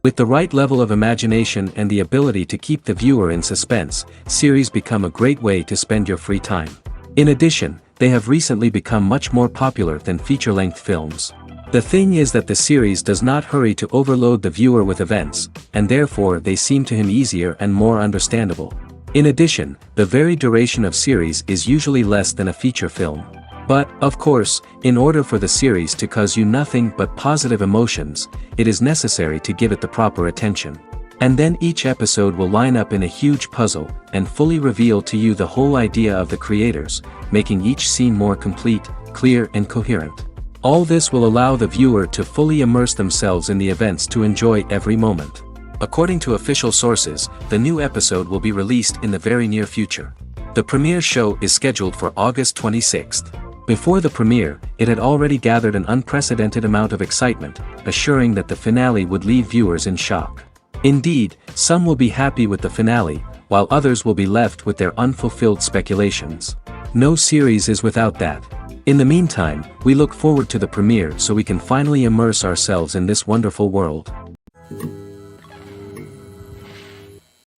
With the right level of imagination and the ability to keep the viewer in suspense, series become a great way to spend your free time. In addition, they have recently become much more popular than feature-length films. The thing is that the series does not hurry to overload the viewer with events, and therefore they seem to him easier and more understandable. In addition, the very duration of series is usually less than a feature film. But, of course, in order for the series to cause you nothing but positive emotions, it is necessary to give it the proper attention. And then each episode will line up in a huge puzzle, and fully reveal to you the whole idea of the creators, making each scene more complete, clear and coherent. All this will allow the viewer to fully immerse themselves in the events to enjoy every moment. According to official sources, the new episode will be released in the very near future. The premiere show is scheduled for August 26th. Before the premiere, it had already gathered an unprecedented amount of excitement, assuring that the finale would leave viewers in shock. Indeed, some will be happy with the finale, while others will be left with their unfulfilled speculations. No series is without that. In the meantime, we look forward to the premiere so we can finally immerse ourselves in this wonderful world.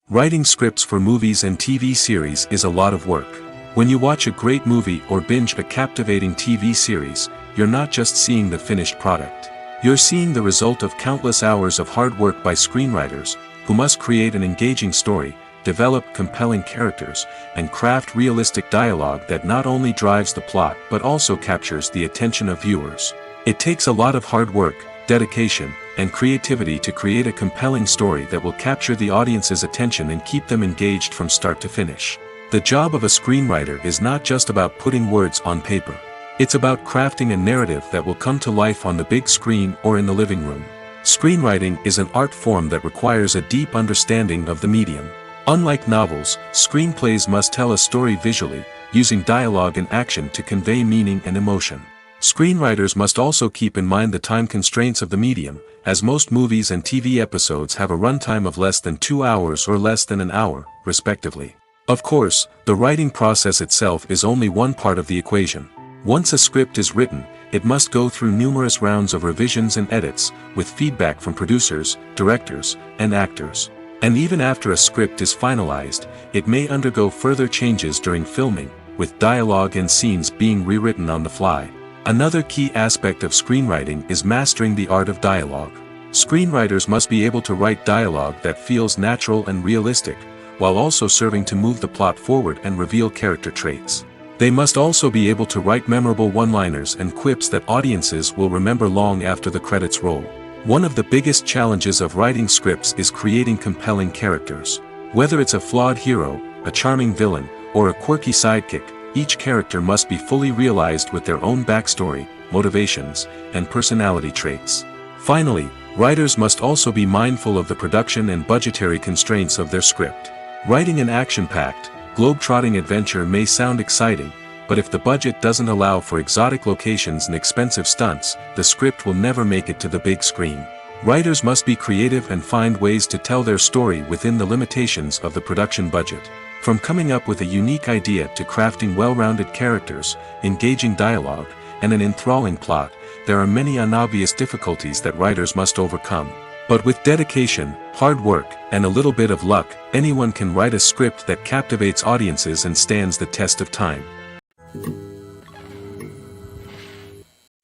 Writing scripts for movies and TV series is a lot of work. When you watch a great movie or binge a captivating TV series, you're not just seeing the finished product. You're seeing the result of countless hours of hard work by screenwriters, who must create an engaging story, develop compelling characters, and craft realistic dialogue that not only drives the plot but also captures the attention of viewers. It takes a lot of hard work, dedication, and creativity to create a compelling story that will capture the audience's attention and keep them engaged from start to finish. The job of a screenwriter is not just about putting words on paper. It's about crafting a narrative that will come to life on the big screen or in the living room. Screenwriting is an art form that requires a deep understanding of the medium. Unlike novels, screenplays must tell a story visually, using dialogue and action to convey meaning and emotion. Screenwriters must also keep in mind the time constraints of the medium, as most movies and TV episodes have a runtime of less than 2 hours or less than an hour, respectively. Of course, the writing process itself is only one part of the equation. Once a script is written, it must go through numerous rounds of revisions and edits, with feedback from producers, directors, and actors. And even after a script is finalized, it may undergo further changes during filming, with dialogue and scenes being rewritten on the fly. Another key aspect of screenwriting is mastering the art of dialogue. Screenwriters must be able to write dialogue that feels natural and realistic, while also serving to move the plot forward and reveal character traits. They must also be able to write memorable one-liners and quips that audiences will remember long after the credits roll. One of the biggest challenges of writing scripts is creating compelling characters. Whether it's a flawed hero, a charming villain, or a quirky sidekick, each character must be fully realized with their own backstory, motivations, and personality traits. Finally, writers must also be mindful of the production and budgetary constraints of their script. Writing an action-packed, globe-trotting adventure may sound exciting, but if the budget doesn't allow for exotic locations and expensive stunts, the script will never make it to the big screen. Writers must be creative and find ways to tell their story within the limitations of the production budget. From coming up with a unique idea to crafting well-rounded characters, engaging dialogue, and an enthralling plot, there are many unobvious difficulties that writers must overcome. But with dedication, hard work, and a little bit of luck, anyone can write a script that captivates audiences and stands the test of time.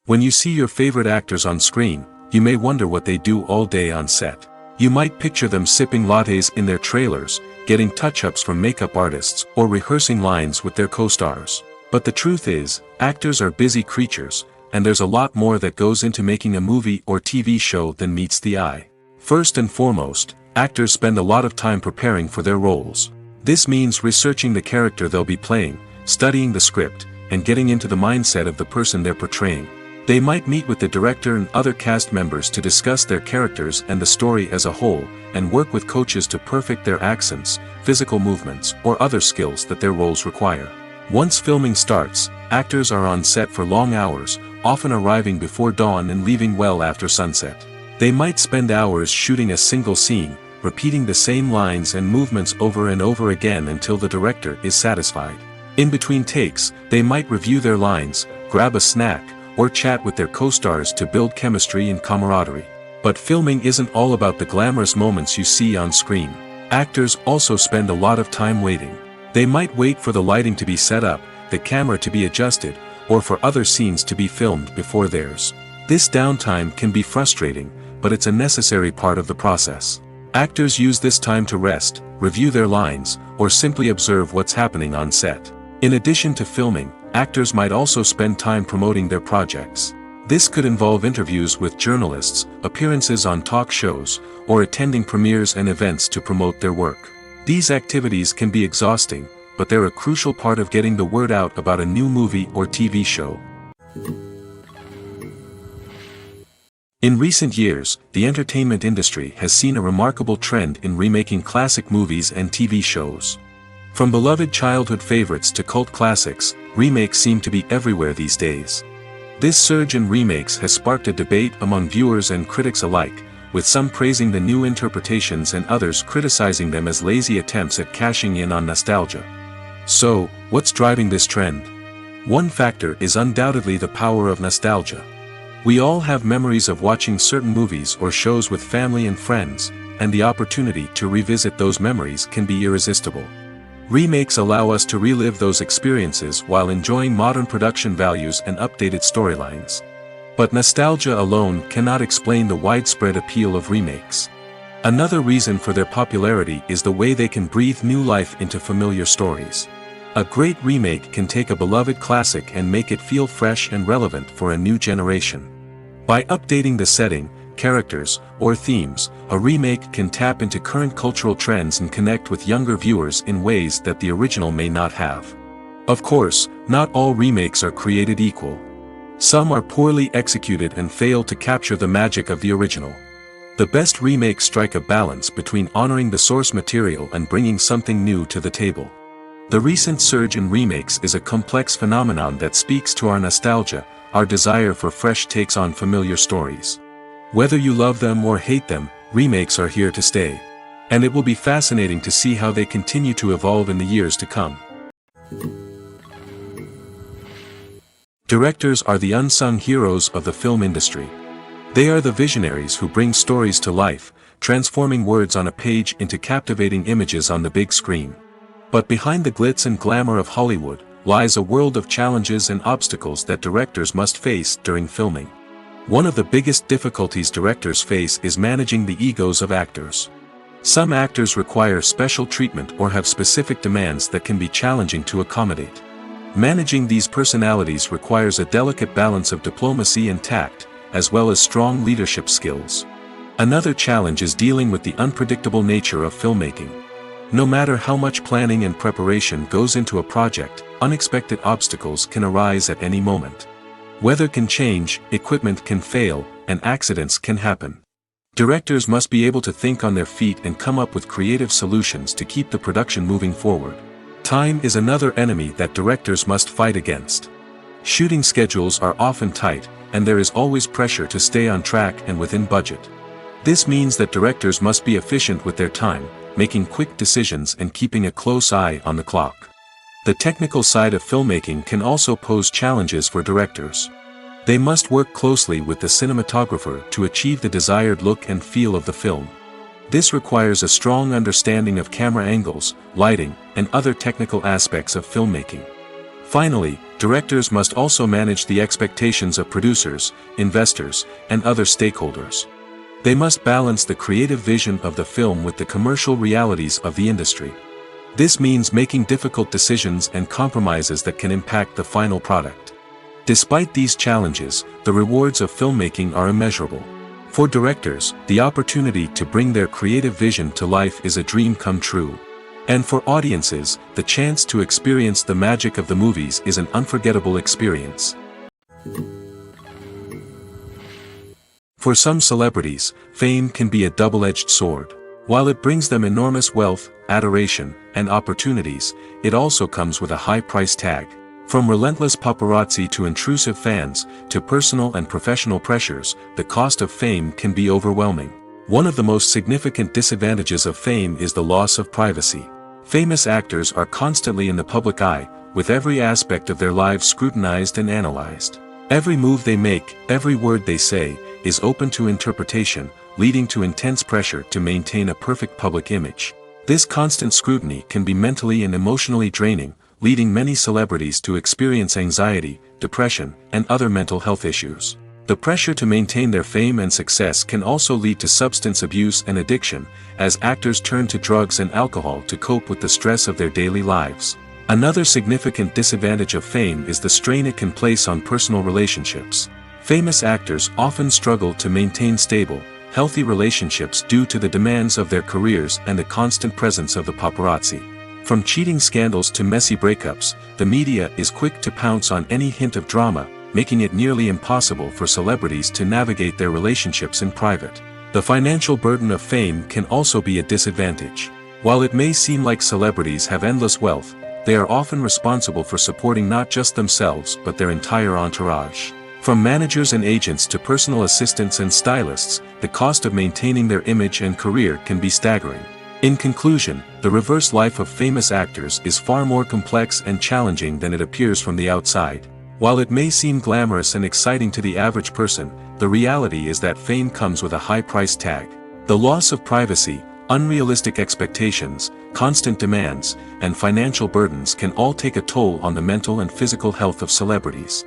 When you see your favorite actors on screen, you may wonder what they do all day on set. You might picture them sipping lattes in their trailers, getting touch-ups from makeup artists, or rehearsing lines with their co-stars. But the truth is, actors are busy creatures, and there's a lot more that goes into making a movie or TV show than meets the eye. First and foremost, actors spend a lot of time preparing for their roles. This means researching the character they'll be playing, studying the script, and getting into the mindset of the person they're portraying. They might meet with the director and other cast members to discuss their characters and the story as a whole, and work with coaches to perfect their accents, physical movements, or other skills that their roles require. Once filming starts, actors are on set for long hours, often arriving before dawn and leaving well after sunset. They might spend hours shooting a single scene, repeating the same lines and movements over and over again until the director is satisfied. In between takes, they might review their lines, grab a snack, or chat with their co-stars to build chemistry and camaraderie. But filming isn't all about the glamorous moments you see on screen. Actors also spend a lot of time waiting. They might wait for the lighting to be set up, the camera to be adjusted, or for other scenes to be filmed before theirs. This downtime can be frustrating, but it's a necessary part of the process. Actors use this time to rest, review their lines, or simply observe what's happening on set. In addition to filming, actors might also spend time promoting their projects. This could involve interviews with journalists, appearances on talk shows, or attending premieres and events to promote their work. These activities can be exhausting, but they're a crucial part of getting the word out about a new movie or TV show. In recent years, the entertainment industry has seen a remarkable trend in remaking classic movies and TV shows. From beloved childhood favorites to cult classics, remakes seem to be everywhere these days. This surge in remakes has sparked a debate among viewers and critics alike, with some praising the new interpretations and others criticizing them as lazy attempts at cashing in on nostalgia. So, what's driving this trend? One factor is undoubtedly the power of nostalgia. We all have memories of watching certain movies or shows with family and friends, and the opportunity to revisit those memories can be irresistible. Remakes allow us to relive those experiences while enjoying modern production values and updated storylines. But nostalgia alone cannot explain the widespread appeal of remakes. Another reason for their popularity is the way they can breathe new life into familiar stories. A great remake can take a beloved classic and make it feel fresh and relevant for a new generation. By updating the setting, characters, or themes, a remake can tap into current cultural trends and connect with younger viewers in ways that the original may not have. Of course, not all remakes are created equal. Some are poorly executed and fail to capture the magic of the original. The best remakes strike a balance between honoring the source material and bringing something new to the table. The recent surge in remakes is a complex phenomenon that speaks to our nostalgia, our desire for fresh takes on familiar stories. Whether you love them or hate them, remakes are here to stay. And it will be fascinating to see how they continue to evolve in the years to come. Directors are the unsung heroes of the film industry. They are the visionaries who bring stories to life, transforming words on a page into captivating images on the big screen. But behind the glitz and glamour of Hollywood, lies a world of challenges and obstacles that directors must face during filming. One of the biggest difficulties directors face is managing the egos of actors. Some actors require special treatment or have specific demands that can be challenging to accommodate. Managing these personalities requires a delicate balance of diplomacy and tact, as well as strong leadership skills. Another challenge is dealing with the unpredictable nature of filmmaking. No matter how much planning and preparation goes into a project, unexpected obstacles can arise at any moment. Weather can change, equipment can fail, and accidents can happen. Directors must be able to think on their feet and come up with creative solutions to keep the production moving forward. Time is another enemy that directors must fight against. Shooting schedules are often tight, and there is always pressure to stay on track and within budget. This means that directors must be efficient with their time, making quick decisions and keeping a close eye on the clock. The technical side of filmmaking can also pose challenges for directors. They must work closely with the cinematographer to achieve the desired look and feel of the film. This requires a strong understanding of camera angles, lighting, and other technical aspects of filmmaking. Finally, directors must also manage the expectations of producers, investors, and other stakeholders. They must balance the creative vision of the film with the commercial realities of the industry. This means making difficult decisions and compromises that can impact the final product. Despite these challenges, the rewards of filmmaking are immeasurable. For directors, the opportunity to bring their creative vision to life is a dream come true. And for audiences, the chance to experience the magic of the movies is an unforgettable experience. For some celebrities, fame can be a double-edged sword. While it brings them enormous wealth, adoration, and opportunities, it also comes with a high price tag. From relentless paparazzi to intrusive fans, to personal and professional pressures, the cost of fame can be overwhelming. One of the most significant disadvantages of fame is the loss of privacy. Famous actors are constantly in the public eye, with every aspect of their lives scrutinized and analyzed. Every move they make, every word they say, is open to interpretation, leading to intense pressure to maintain a perfect public image. This constant scrutiny can be mentally and emotionally draining, leading many celebrities to experience anxiety, depression, and other mental health issues. The pressure to maintain their fame and success can also lead to substance abuse and addiction, as actors turn to drugs and alcohol to cope with the stress of their daily lives. Another significant disadvantage of fame is the strain it can place on personal relationships. Famous actors often struggle to maintain stable, healthy relationships due to the demands of their careers and the constant presence of the paparazzi. From cheating scandals to messy breakups, the media is quick to pounce on any hint of drama, making it nearly impossible for celebrities to navigate their relationships in private. The financial burden of fame can also be a disadvantage. While it may seem like celebrities have endless wealth, they are often responsible for supporting not just themselves but their entire entourage. From managers and agents to personal assistants and stylists, the cost of maintaining their image and career can be staggering. In conclusion, the reverse life of famous actors is far more complex and challenging than it appears from the outside. While it may seem glamorous and exciting to the average person, the reality is that fame comes with a high price tag. The loss of privacy, unrealistic expectations, constant demands, and financial burdens can all take a toll on the mental and physical health of celebrities.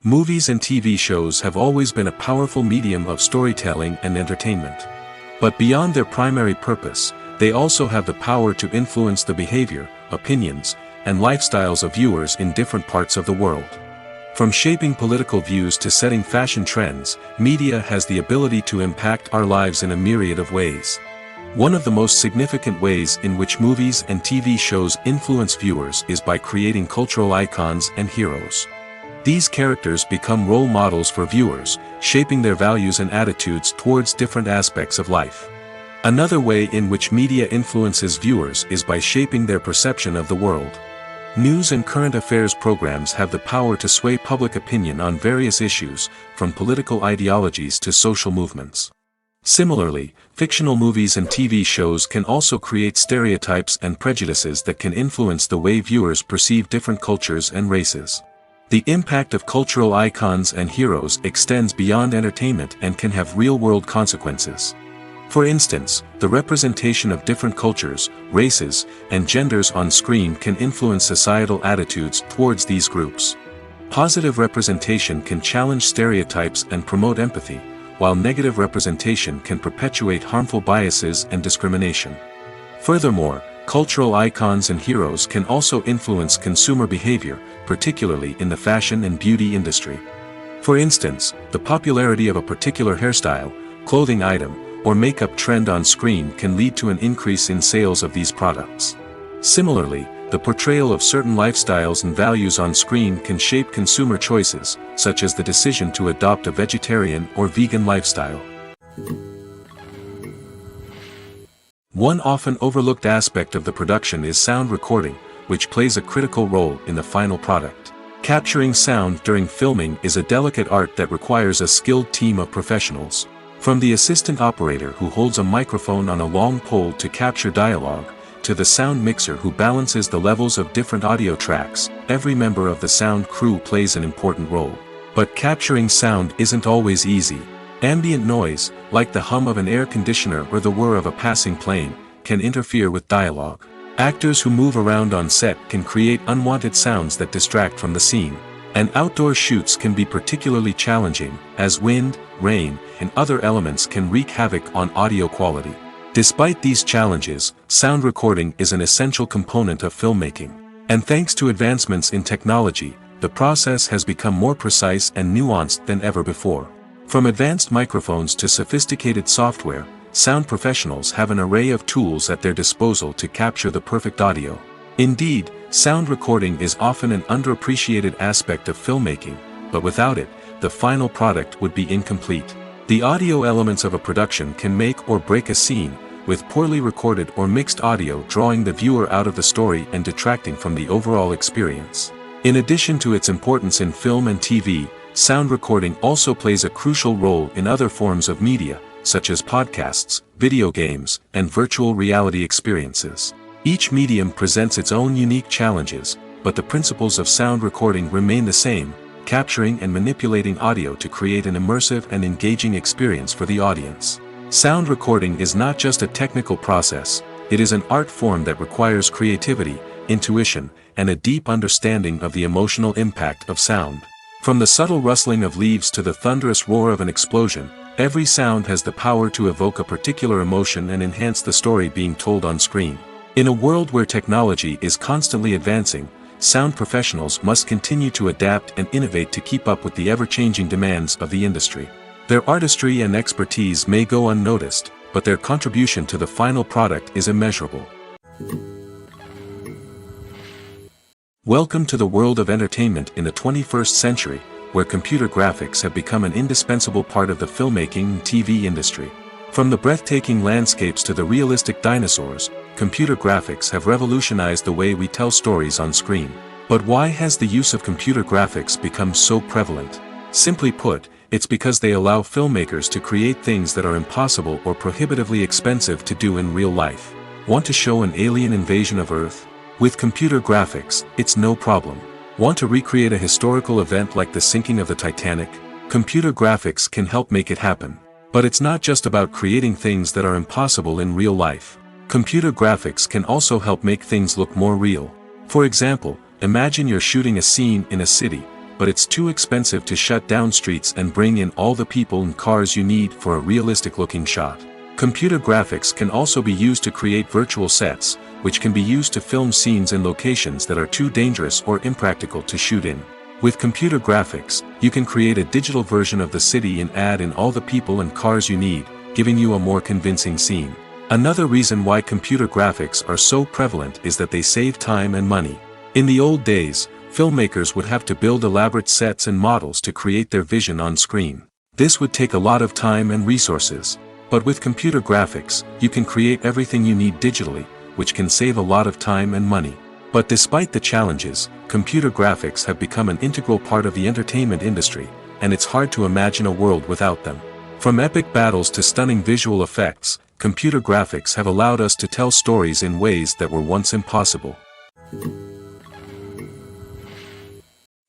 Movies and TV shows have always been a powerful medium of storytelling and entertainment. But beyond their primary purpose, they also have the power to influence the behavior, opinions, and lifestyles of viewers in different parts of the world. From shaping political views to setting fashion trends, media has the ability to impact our lives in a myriad of ways. One of the most significant ways in which movies and TV shows influence viewers is by creating cultural icons and heroes. These characters become role models for viewers, shaping their values and attitudes towards different aspects of life. Another way in which media influences viewers is by shaping their perception of the world. News and current affairs programs have the power to sway public opinion on various issues, from political ideologies to social movements. Similarly, fictional movies and TV shows can also create stereotypes and prejudices that can influence the way viewers perceive different cultures and races. The impact of cultural icons and heroes extends beyond entertainment and can have real-world consequences. For instance, the representation of different cultures, races, and genders on screen can influence societal attitudes towards these groups. Positive representation can challenge stereotypes and promote empathy, while negative representation can perpetuate harmful biases and discrimination. Furthermore, cultural icons and heroes can also influence consumer behavior, particularly in the fashion and beauty industry. For instance, the popularity of a particular hairstyle, clothing item, or makeup trend on screen can lead to an increase in sales of these products. Similarly, the portrayal of certain lifestyles and values on screen can shape consumer choices, such as the decision to adopt a vegetarian or vegan lifestyle. One often overlooked aspect of the production is sound recording, which plays a critical role in the final product. Capturing sound during filming is a delicate art that requires a skilled team of professionals. From the assistant operator who holds a microphone on a long pole to capture dialogue, to the sound mixer who balances the levels of different audio tracks, every member of the sound crew plays an important role. But capturing sound isn't always easy. Ambient noise, like the hum of an air conditioner or the whir of a passing plane, can interfere with dialogue. Actors who move around on set can create unwanted sounds that distract from the scene. And outdoor shoots can be particularly challenging, as wind, rain, and other elements can wreak havoc on audio quality. Despite these challenges, sound recording is an essential component of filmmaking. And thanks to advancements in technology, the process has become more precise and nuanced than ever before. From advanced microphones to sophisticated software, sound professionals have an array of tools at their disposal to capture the perfect audio. Indeed, sound recording is often an underappreciated aspect of filmmaking, but without it, the final product would be incomplete. The audio elements of a production can make or break a scene, with poorly recorded or mixed audio drawing the viewer out of the story and detracting from the overall experience. In addition to its importance in film and TV, sound recording also plays a crucial role in other forms of media, such as podcasts, video games, and virtual reality experiences. Each medium presents its own unique challenges, but the principles of sound recording remain the same, capturing and manipulating audio to create an immersive and engaging experience for the audience. Sound recording is not just a technical process, it is an art form that requires creativity, intuition, and a deep understanding of the emotional impact of sound. From the subtle rustling of leaves to the thunderous roar of an explosion, every sound has the power to evoke a particular emotion and enhance the story being told on screen. In a world where technology is constantly advancing, sound professionals must continue to adapt and innovate to keep up with the ever-changing demands of the industry. Their artistry and expertise may go unnoticed, but their contribution to the final product is immeasurable. Welcome to the world of entertainment in the 21st century, where computer graphics have become an indispensable part of the filmmaking and TV industry. From the breathtaking landscapes to the realistic dinosaurs, computer graphics have revolutionized the way we tell stories on screen. But why has the use of computer graphics become so prevalent? Simply put, it's because they allow filmmakers to create things that are impossible or prohibitively expensive to do in real life. Want to show an alien invasion of Earth? With computer graphics, it's no problem. Want to recreate a historical event like the sinking of the Titanic? Computer graphics can help make it happen. But it's not just about creating things that are impossible in real life. Computer graphics can also help make things look more real. For example, imagine you're shooting a scene in a city, but it's too expensive to shut down streets and bring in all the people and cars you need for a realistic-looking shot. Computer graphics can also be used to create virtual sets, which can be used to film scenes in locations that are too dangerous or impractical to shoot in. With computer graphics, you can create a digital version of the city and add in all the people and cars you need, giving you a more convincing scene. Another reason why computer graphics are so prevalent is that they save time and money. In the old days, filmmakers would have to build elaborate sets and models to create their vision on screen. This would take a lot of time and resources. But with computer graphics, you can create everything you need digitally, which can save a lot of time and money. But despite the challenges, computer graphics have become an integral part of the entertainment industry, and it's hard to imagine a world without them. From epic battles to stunning visual effects, computer graphics have allowed us to tell stories in ways that were once impossible.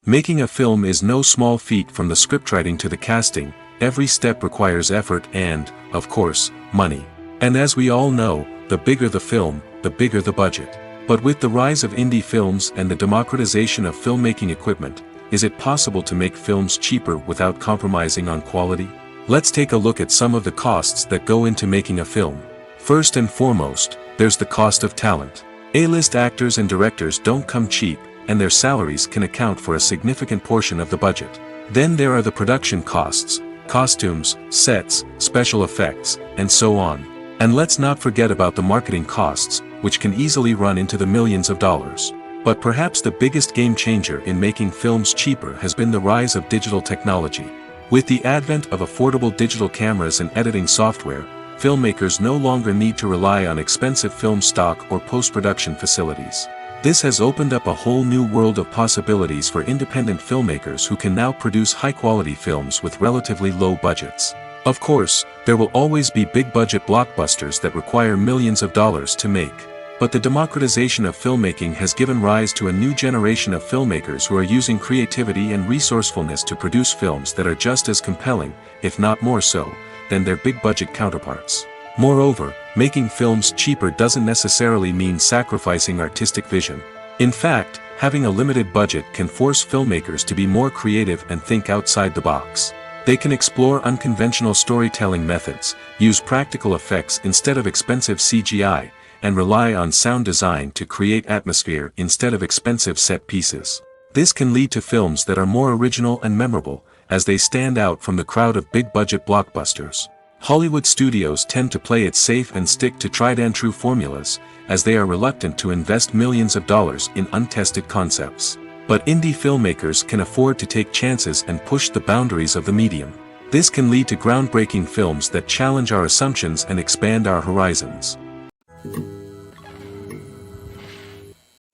Making a film is no small feat. From the scriptwriting to the casting, every step requires effort and, of course, money. And as we all know, the bigger the film, the bigger the budget. But with the rise of indie films and the democratization of filmmaking equipment, is it possible to make films cheaper without compromising on quality? Let's take a look at some of the costs that go into making a film. First and foremost, there's the cost of talent. A-list actors and directors don't come cheap, and their salaries can account for a significant portion of the budget. Then there are the production costs, costumes, sets, special effects, and so on. And let's not forget about the marketing costs, which can easily run into the millions of dollars. But perhaps the biggest game changer in making films cheaper has been the rise of digital technology. With the advent of affordable digital cameras and editing software, filmmakers no longer need to rely on expensive film stock or post-production facilities. This has opened up a whole new world of possibilities for independent filmmakers who can now produce high-quality films with relatively low budgets. Of course, there will always be big-budget blockbusters that require millions of dollars to make. But the democratization of filmmaking has given rise to a new generation of filmmakers who are using creativity and resourcefulness to produce films that are just as compelling, if not more so, than their big-budget counterparts. Moreover, making films cheaper doesn't necessarily mean sacrificing artistic vision. In fact, having a limited budget can force filmmakers to be more creative and think outside the box. They can explore unconventional storytelling methods, use practical effects instead of expensive CGI, and rely on sound design to create atmosphere instead of expensive set pieces. This can lead to films that are more original and memorable, as they stand out from the crowd of big-budget blockbusters. Hollywood studios tend to play it safe and stick to tried-and-true formulas, as they are reluctant to invest millions of dollars in untested concepts. But indie filmmakers can afford to take chances and push the boundaries of the medium. This can lead to groundbreaking films that challenge our assumptions and expand our horizons.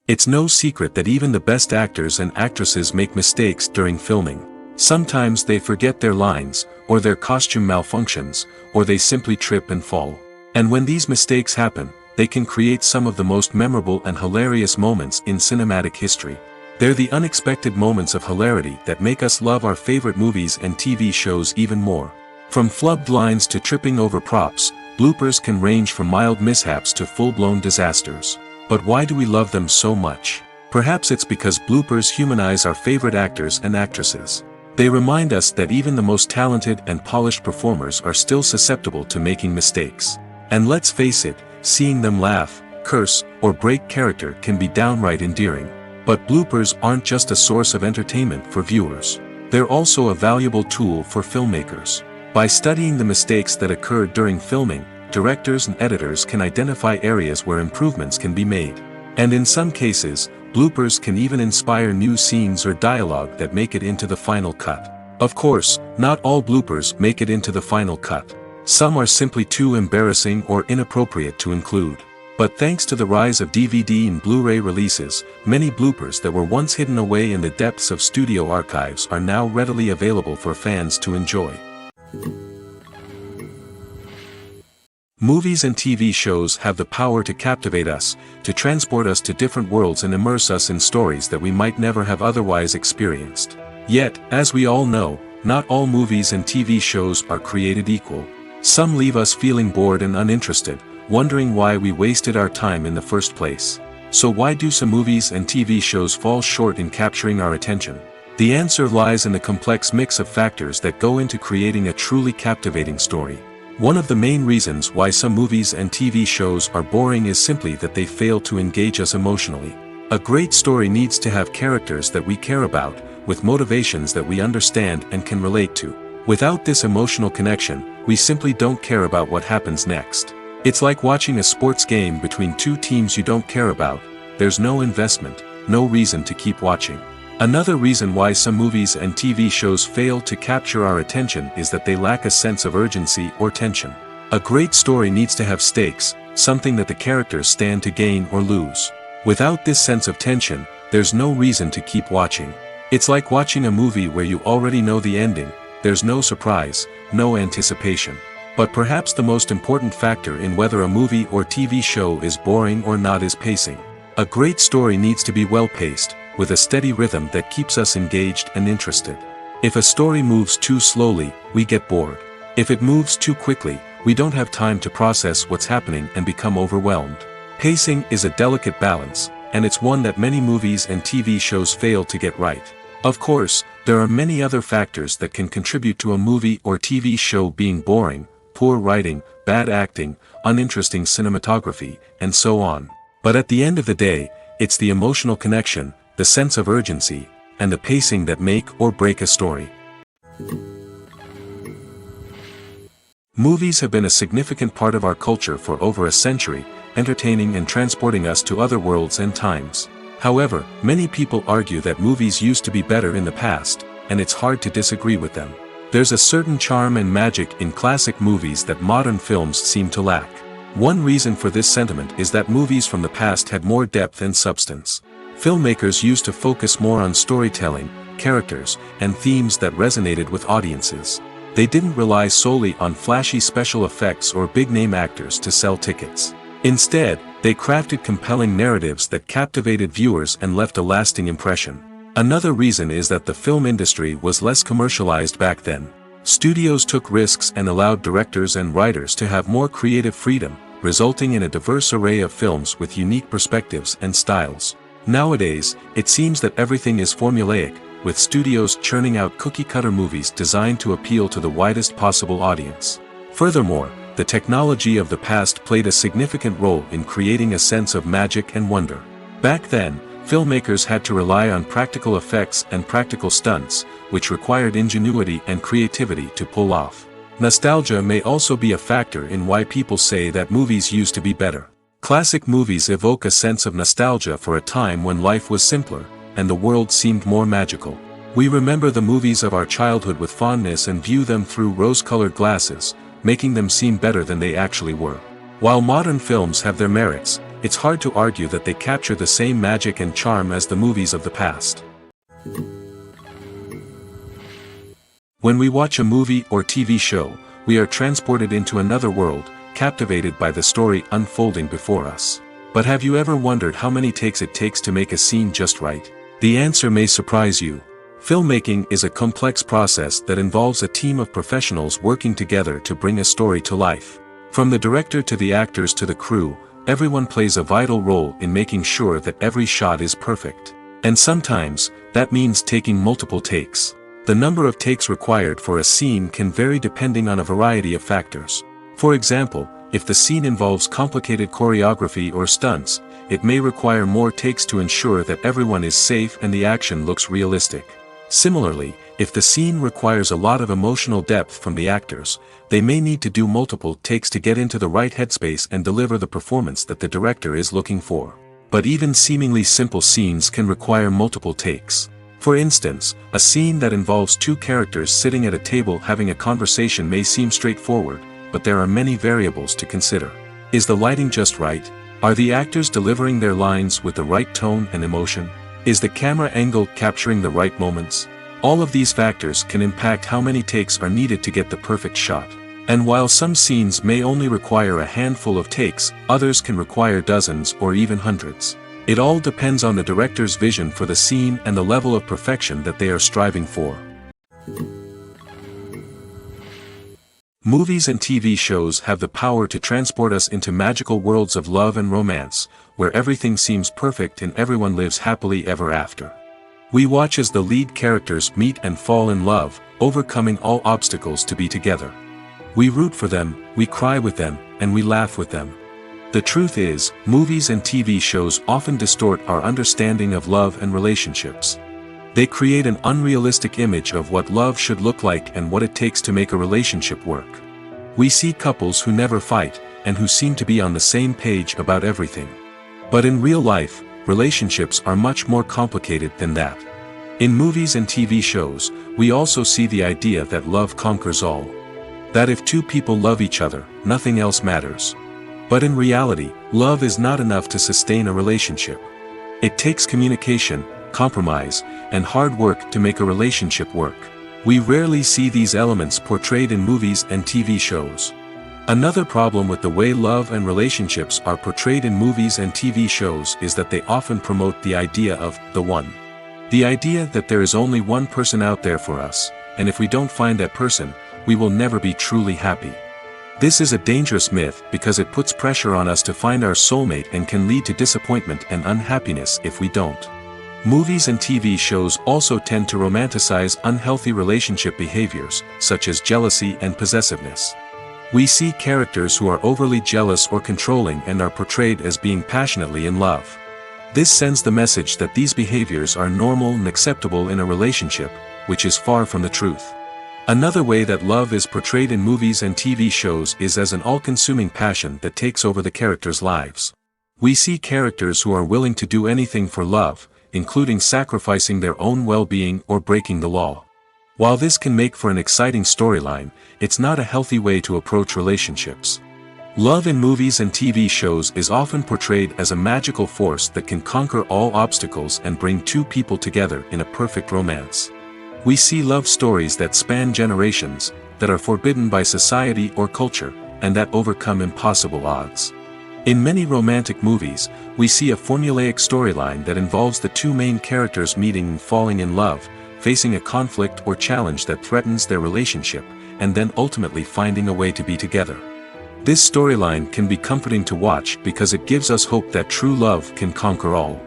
It's no secret that even the best actors and actresses make mistakes during filming. Sometimes they forget their lines, or their costume malfunctions, or they simply trip and fall. And when these mistakes happen, they can create some of the most memorable and hilarious moments in cinematic history. They're the unexpected moments of hilarity that make us love our favorite movies and TV shows even more. From flubbed lines to tripping over props, bloopers can range from mild mishaps to full-blown disasters. But why do we love them so much? Perhaps it's because bloopers humanize our favorite actors and actresses. They remind us that even the most talented and polished performers are still susceptible to making mistakes. And let's face it, seeing them laugh, curse, or break character can be downright endearing. But bloopers aren't just a source of entertainment for viewers. They're also a valuable tool for filmmakers. By studying the mistakes that occurred during filming, directors and editors can identify areas where improvements can be made. And in some cases, bloopers can even inspire new scenes or dialogue that make it into the final cut. Of course, not all bloopers make it into the final cut. Some are simply too embarrassing or inappropriate to include. But thanks to the rise of DVD and Blu-ray releases, many bloopers that were once hidden away in the depths of studio archives are now readily available for fans to enjoy. Movies and TV shows have the power to captivate us, to transport us to different worlds and immerse us in stories that we might never have otherwise experienced. Yet, as we all know, not all movies and TV shows are created equal. Some leave us feeling bored and uninterested, wondering why we wasted our time in the first place. So why do some movies and TV shows fall short in capturing our attention? The answer lies in the complex mix of factors that go into creating a truly captivating story. One of the main reasons why some movies and TV shows are boring is simply that they fail to engage us emotionally. A great story needs to have characters that we care about, with motivations that we understand and can relate to. Without this emotional connection, we simply don't care about what happens next. It's like watching a sports game between two teams you don't care about. There's no investment, no reason to keep watching. Another reason why some movies and TV shows fail to capture our attention is that they lack a sense of urgency or tension. A great story needs to have stakes, something that the characters stand to gain or lose. Without this sense of tension, there's no reason to keep watching. It's like watching a movie where you already know the ending. There's no surprise, no anticipation. But perhaps the most important factor in whether a movie or TV show is boring or not is pacing. A great story needs to be well-paced, with a steady rhythm that keeps us engaged and interested. If a story moves too slowly, we get bored. If it moves too quickly, we don't have time to process what's happening and become overwhelmed. Pacing is a delicate balance, and it's one that many movies and TV shows fail to get right. Of course, there are many other factors that can contribute to a movie or TV show being boring: poor writing, bad acting, uninteresting cinematography, and so on. But at the end of the day, it's the emotional connection, the sense of urgency, and the pacing that make or break a story. Movies have been a significant part of our culture for over a century, entertaining and transporting us to other worlds and times. However, many people argue that movies used to be better in the past, and it's hard to disagree with them. There's a certain charm and magic in classic movies that modern films seem to lack. One reason for this sentiment is that movies from the past had more depth and substance. Filmmakers used to focus more on storytelling, characters, and themes that resonated with audiences. They didn't rely solely on flashy special effects or big-name actors to sell tickets. Instead, they crafted compelling narratives that captivated viewers and left a lasting impression. Another reason is that the film industry was less commercialized back then. Studios took risks and allowed directors and writers to have more creative freedom, resulting in a diverse array of films with unique perspectives and styles. Nowadays, it seems that everything is formulaic, with studios churning out cookie-cutter movies designed to appeal to the widest possible audience. Furthermore, the technology of the past played a significant role in creating a sense of magic and wonder. Back then, filmmakers had to rely on practical effects and practical stunts, which required ingenuity and creativity to pull off. Nostalgia may also be a factor in why people say that movies used to be better. Classic movies evoke a sense of nostalgia for a time when life was simpler, and the world seemed more magical. We remember the movies of our childhood with fondness and view them through rose-colored glasses, making them seem better than they actually were. While modern films have their merits, it's hard to argue that they capture the same magic and charm as the movies of the past. When we watch a movie or TV show, we are transported into another world, captivated by the story unfolding before us. But have you ever wondered how many takes it takes to make a scene just right? The answer may surprise you. Filmmaking is a complex process that involves a team of professionals working together to bring a story to life. From the director to the actors to the crew, everyone plays a vital role in making sure that every shot is perfect. And sometimes, that means taking multiple takes. The number of takes required for a scene can vary depending on a variety of factors. For example, if the scene involves complicated choreography or stunts, it may require more takes to ensure that everyone is safe and the action looks realistic. Similarly, if the scene requires a lot of emotional depth from the actors, they may need to do multiple takes to get into the right headspace and deliver the performance that the director is looking for. But even seemingly simple scenes can require multiple takes. For instance, a scene that involves two characters sitting at a table having a conversation may seem straightforward, but there are many variables to consider. Is the lighting just right? Are the actors delivering their lines with the right tone and emotion? Is the camera angle capturing the right moments? All of these factors can impact how many takes are needed to get the perfect shot. And while some scenes may only require a handful of takes, others can require dozens or even hundreds. It all depends on the director's vision for the scene and the level of perfection that they are striving for. Movies and TV shows have the power to transport us into magical worlds of love and romance, where everything seems perfect and everyone lives happily ever after. We watch as the lead characters meet and fall in love, overcoming all obstacles to be together. We root for them, we cry with them, and we laugh with them. The truth is, movies and TV shows often distort our understanding of love and relationships. They create an unrealistic image of what love should look like and what it takes to make a relationship work. We see couples who never fight, and who seem to be on the same page about everything. But in real life, relationships are much more complicated than that. In movies and TV shows, we also see the idea that love conquers all. That if two people love each other, nothing else matters. But in reality, love is not enough to sustain a relationship. It takes communication, compromise, and hard work to make a relationship work. We rarely see these elements portrayed in movies and TV shows. Another problem with the way love and relationships are portrayed in movies and TV shows is that they often promote the idea of the one. The idea that there is only one person out there for us, and if we don't find that person, we will never be truly happy. This is a dangerous myth because it puts pressure on us to find our soulmate and can lead to disappointment and unhappiness if we don't. Movies and TV shows also tend to romanticize unhealthy relationship behaviors, such as jealousy and possessiveness. We see characters who are overly jealous or controlling and are portrayed as being passionately in love. This sends the message that these behaviors are normal and acceptable in a relationship, which is far from the truth. Another way that love is portrayed in movies and TV shows is as an all-consuming passion that takes over the characters' lives. We see characters who are willing to do anything for love, including sacrificing their own well-being or breaking the law. While this can make for an exciting storyline, it's not a healthy way to approach relationships. Love in movies and TV shows is often portrayed as a magical force that can conquer all obstacles and bring two people together in a perfect romance. We see love stories that span generations, that are forbidden by society or culture, and that overcome impossible odds. In many romantic movies, we see a formulaic storyline that involves the two main characters meeting and falling in love, facing a conflict or challenge that threatens their relationship, and then ultimately finding a way to be together. This storyline can be comforting to watch because it gives us hope that true love can conquer all.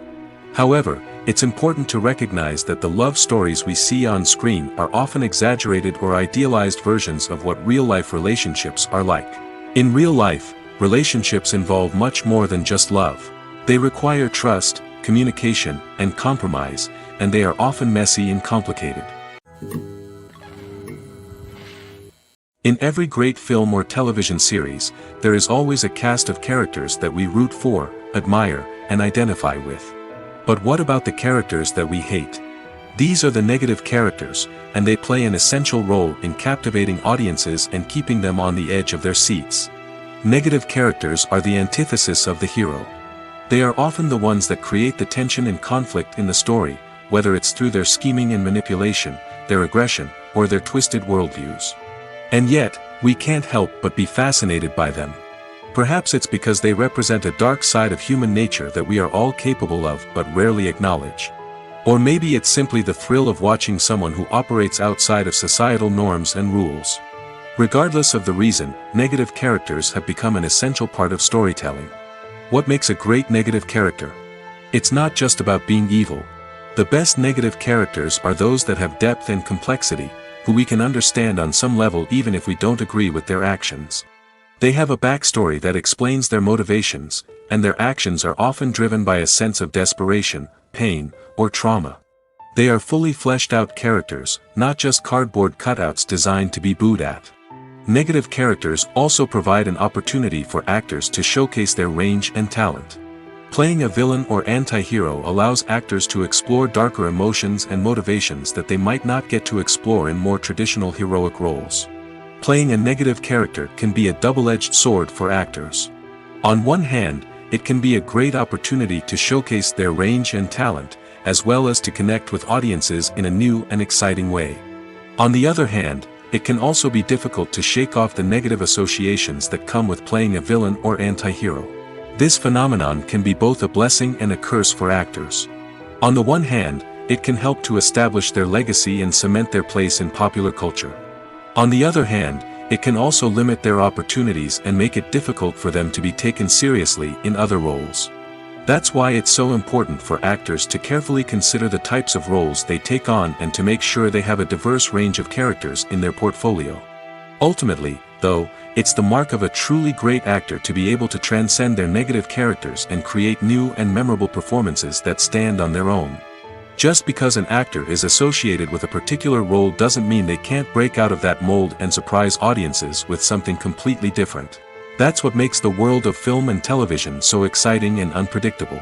However, it's important to recognize that the love stories we see on screen are often exaggerated or idealized versions of what real-life relationships are like. In real life, relationships involve much more than just love. They require trust, communication, and compromise, and they are often messy and complicated. In every great film or television series, there is always a cast of characters that we root for, admire, and identify with. But what about the characters that we hate? These are the negative characters, and they play an essential role in captivating audiences and keeping them on the edge of their seats. Negative characters are the antithesis of the hero. They are often the ones that create the tension and conflict in the story, whether it's through their scheming and manipulation, their aggression, or their twisted worldviews. And yet, we can't help but be fascinated by them. Perhaps it's because they represent a dark side of human nature that we are all capable of but rarely acknowledge. Or maybe it's simply the thrill of watching someone who operates outside of societal norms and rules. Regardless of the reason, negative characters have become an essential part of storytelling. What makes a great negative character? It's not just about being evil. The best negative characters are those that have depth and complexity, who we can understand on some level even if we don't agree with their actions. They have a backstory that explains their motivations, and their actions are often driven by a sense of desperation, pain, or trauma. They are fully fleshed out characters, not just cardboard cutouts designed to be booed at. Negative characters also provide an opportunity for actors to showcase their range and talent. Playing a villain or anti-hero allows actors to explore darker emotions and motivations that they might not get to explore in more traditional heroic roles. Playing a negative character can be a double-edged sword for actors. On one hand, it can be a great opportunity to showcase their range and talent, as well as to connect with audiences in a new and exciting way. On the other hand, it can also be difficult to shake off the negative associations that come with playing a villain or anti-hero. This phenomenon can be both a blessing and a curse for actors. On the one hand, it can help to establish their legacy and cement their place in popular culture. On the other hand, it can also limit their opportunities and make it difficult for them to be taken seriously in other roles. That's why it's so important for actors to carefully consider the types of roles they take on and to make sure they have a diverse range of characters in their portfolio. Ultimately, though, it's the mark of a truly great actor to be able to transcend their negative characters and create new and memorable performances that stand on their own. Just because an actor is associated with a particular role doesn't mean they can't break out of that mold and surprise audiences with something completely different. That's what makes the world of film and television so exciting and unpredictable.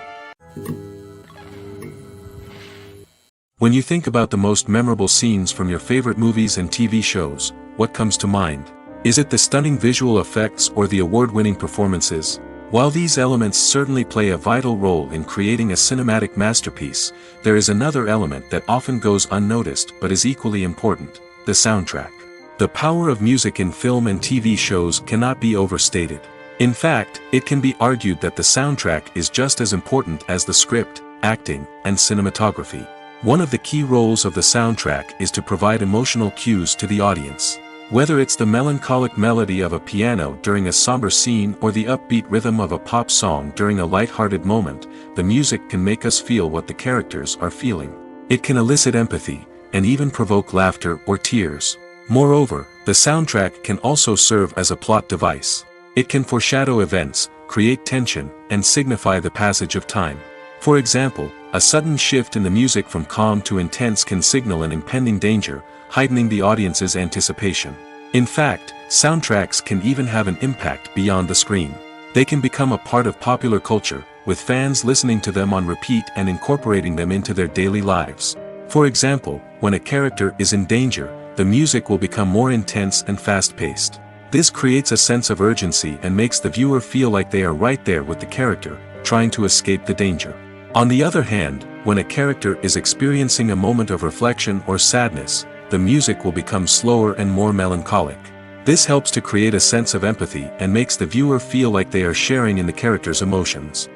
When you think about the most memorable scenes from your favorite movies and TV shows, what comes to mind? Is it the stunning visual effects or the award-winning performances? While these elements certainly play a vital role in creating a cinematic masterpiece, there is another element that often goes unnoticed but is equally important: the soundtrack. The power of music in film and TV shows cannot be overstated. In fact, it can be argued that the soundtrack is just as important as the script, acting, and cinematography. One of the key roles of the soundtrack is to provide emotional cues to the audience. Whether it's the melancholic melody of a piano during a somber scene or the upbeat rhythm of a pop song during a light-hearted moment, the music can make us feel what the characters are feeling. It can elicit empathy, and even provoke laughter or tears. Moreover, the soundtrack can also serve as a plot device. It can foreshadow events, create tension, and signify the passage of time. For example, a sudden shift in the music from calm to intense can signal an impending danger, heightening the audience's anticipation. In fact, soundtracks can even have an impact beyond the screen. They can become a part of popular culture, with fans listening to them on repeat and incorporating them into their daily lives. For example, when a character is in danger, the music will become more intense and fast-paced. This creates a sense of urgency and makes the viewer feel like they are right there with the character, trying to escape the danger. On the other hand, when a character is experiencing a moment of reflection or sadness, the music will become slower and more melancholic. This helps to create a sense of empathy and makes the viewer feel like they are sharing in the character's emotions.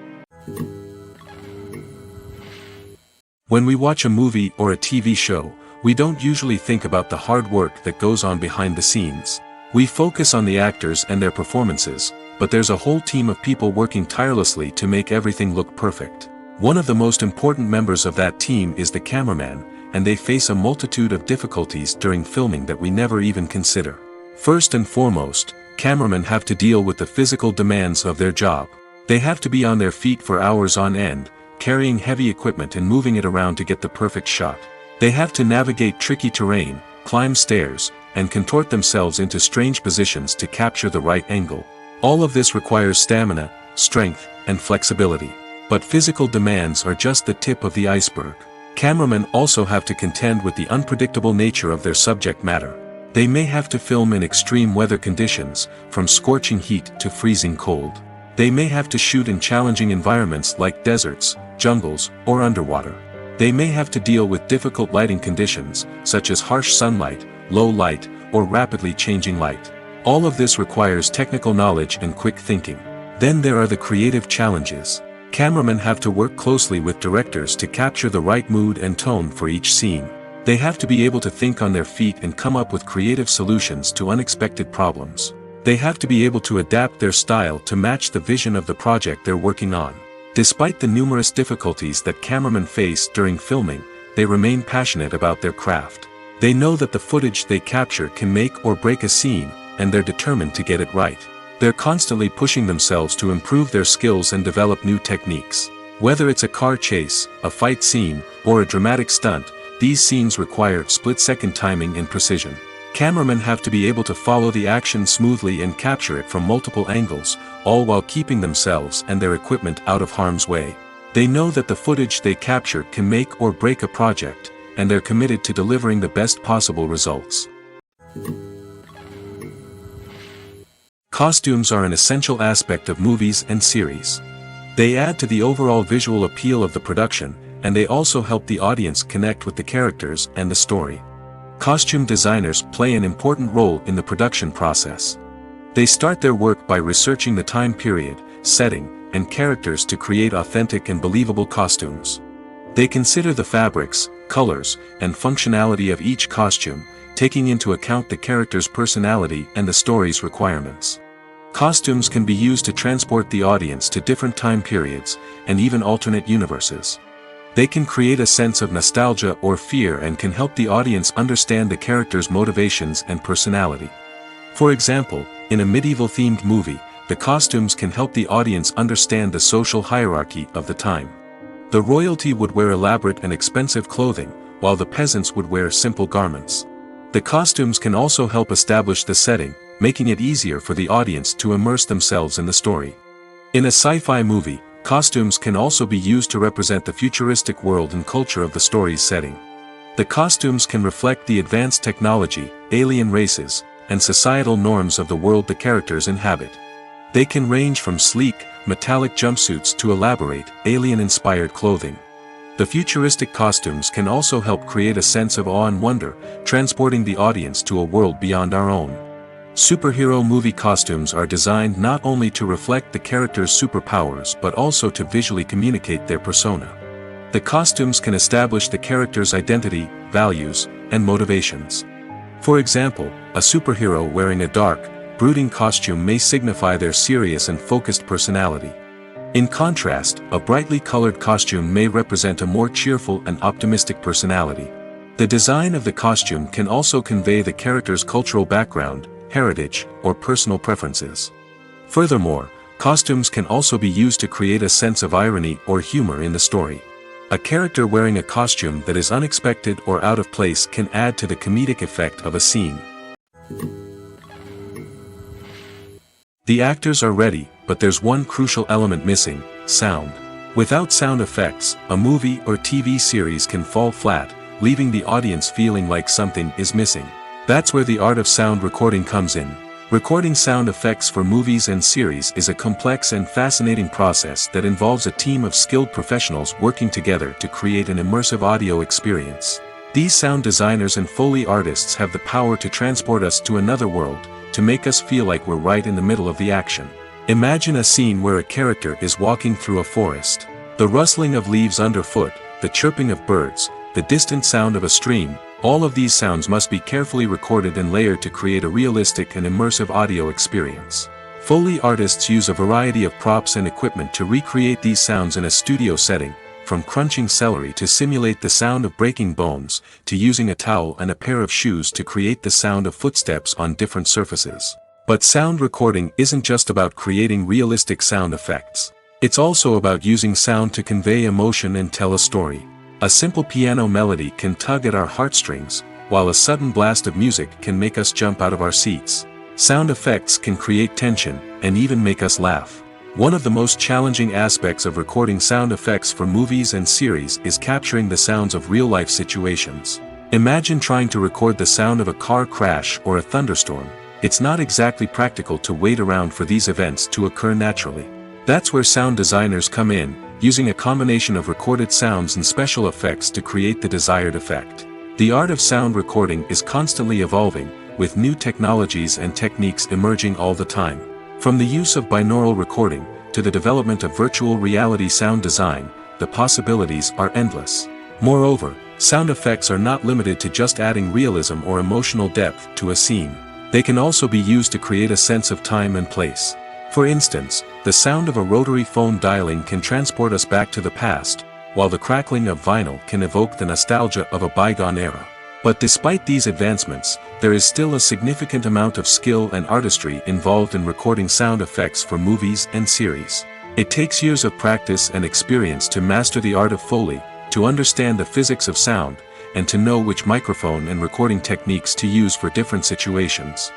When we watch a movie or a TV show, we don't usually think about the hard work that goes on behind the scenes. We focus on the actors and their performances, but there's a whole team of people working tirelessly to make everything look perfect. One of the most important members of that team is the cameraman, and they face a multitude of difficulties during filming that we never even consider. First and foremost, cameramen have to deal with the physical demands of their job. They have to be on their feet for hours on end, carrying heavy equipment and moving it around to get the perfect shot. They have to navigate tricky terrain, climb stairs, and contort themselves into strange positions to capture the right angle. All of this requires stamina, strength, and flexibility. But physical demands are just the tip of the iceberg. Cameramen also have to contend with the unpredictable nature of their subject matter. They may have to film in extreme weather conditions, from scorching heat to freezing cold. They may have to shoot in challenging environments like deserts, jungles, or underwater. They may have to deal with difficult lighting conditions, such as harsh sunlight, low light, or rapidly changing light. All of this requires technical knowledge and quick thinking. Then there are the creative challenges. Cameramen have to work closely with directors to capture the right mood and tone for each scene. They have to be able to think on their feet and come up with creative solutions to unexpected problems. They have to be able to adapt their style to match the vision of the project they're working on. Despite the numerous difficulties that cameramen face during filming, they remain passionate about their craft. They know that the footage they capture can make or break a scene, and they're determined to get it right. They're constantly pushing themselves to improve their skills and develop new techniques. Whether it's a car chase, a fight scene, or a dramatic stunt, these scenes require split-second timing and precision. Cameramen have to be able to follow the action smoothly and capture it from multiple angles, all while keeping themselves and their equipment out of harm's way. They know that the footage they capture can make or break a project, and they're committed to delivering the best possible results. Costumes are an essential aspect of movies and series. They add to the overall visual appeal of the production, and they also help the audience connect with the characters and the story. Costume designers play an important role in the production process. They start their work by researching the time period, setting, and characters to create authentic and believable costumes. They consider the fabrics, colors, and functionality of each costume, taking into account the character's personality and the story's requirements. Costumes can be used to transport the audience to different time periods, and even alternate universes. They can create a sense of nostalgia or fear and can help the audience understand the character's motivations and personality. For example, in a medieval-themed movie, the costumes can help the audience understand the social hierarchy of the time. The royalty would wear elaborate and expensive clothing, while the peasants would wear simple garments. The costumes can also help establish the setting, making it easier for the audience to immerse themselves in the story. In a sci-fi movie, costumes can also be used to represent the futuristic world and culture of the story's setting. The costumes can reflect the advanced technology, alien races, and societal norms of the world the characters inhabit. They can range from sleek, metallic jumpsuits to elaborate, alien-inspired clothing. The futuristic costumes can also help create a sense of awe and wonder, transporting the audience to a world beyond our own. Superhero movie costumes are designed not only to reflect the character's superpowers but also to visually communicate their persona. The costumes can establish the character's identity, values, and motivations. For example, a superhero wearing a dark, brooding costume may signify their serious and focused personality. In contrast, a brightly colored costume may represent a more cheerful and optimistic personality. The design of the costume can also convey the character's cultural background, heritage, or personal preferences. Furthermore, costumes can also be used to create a sense of irony or humor in the story. A character wearing a costume that is unexpected or out of place can add to the comedic effect of a scene. The actors are ready, but there's one crucial element missing: sound. Without sound effects, a movie or TV series can fall flat, leaving the audience feeling like something is missing. That's where the art of sound recording comes in. Recording sound effects for movies and series is a complex and fascinating process that involves a team of skilled professionals working together to create an immersive audio experience. These sound designers and Foley artists have the power to transport us to another world, to make us feel like we're right in the middle of the action. Imagine a scene where a character is walking through a forest. The rustling of leaves underfoot, the chirping of birds, the distant sound of a stream, all of these sounds must be carefully recorded and layered to create a realistic and immersive audio experience. Foley artists use a variety of props and equipment to recreate these sounds in a studio setting, from crunching celery to simulate the sound of breaking bones, to using a towel and a pair of shoes to create the sound of footsteps on different surfaces. But sound recording isn't just about creating realistic sound effects. It's also about using sound to convey emotion and tell a story. A simple piano melody can tug at our heartstrings, while a sudden blast of music can make us jump out of our seats. Sound effects can create tension, and even make us laugh. One of the most challenging aspects of recording sound effects for movies and series is capturing the sounds of real-life situations. Imagine trying to record the sound of a car crash or a thunderstorm. It's not exactly practical to wait around for these events to occur naturally. That's where sound designers come in, using a combination of recorded sounds and special effects to create the desired effect. The art of sound recording is constantly evolving, with new technologies and techniques emerging all the time. From the use of binaural recording, to the development of virtual reality sound design, the possibilities are endless. Moreover, sound effects are not limited to just adding realism or emotional depth to a scene. They can also be used to create a sense of time and place. For instance, the sound of a rotary phone dialing can transport us back to the past, while the crackling of vinyl can evoke the nostalgia of a bygone era. But despite these advancements, there is still a significant amount of skill and artistry involved in recording sound effects for movies and series. It takes years of practice and experience to master the art of Foley, to understand the physics of sound, and to know which microphone and recording techniques to use for different situations.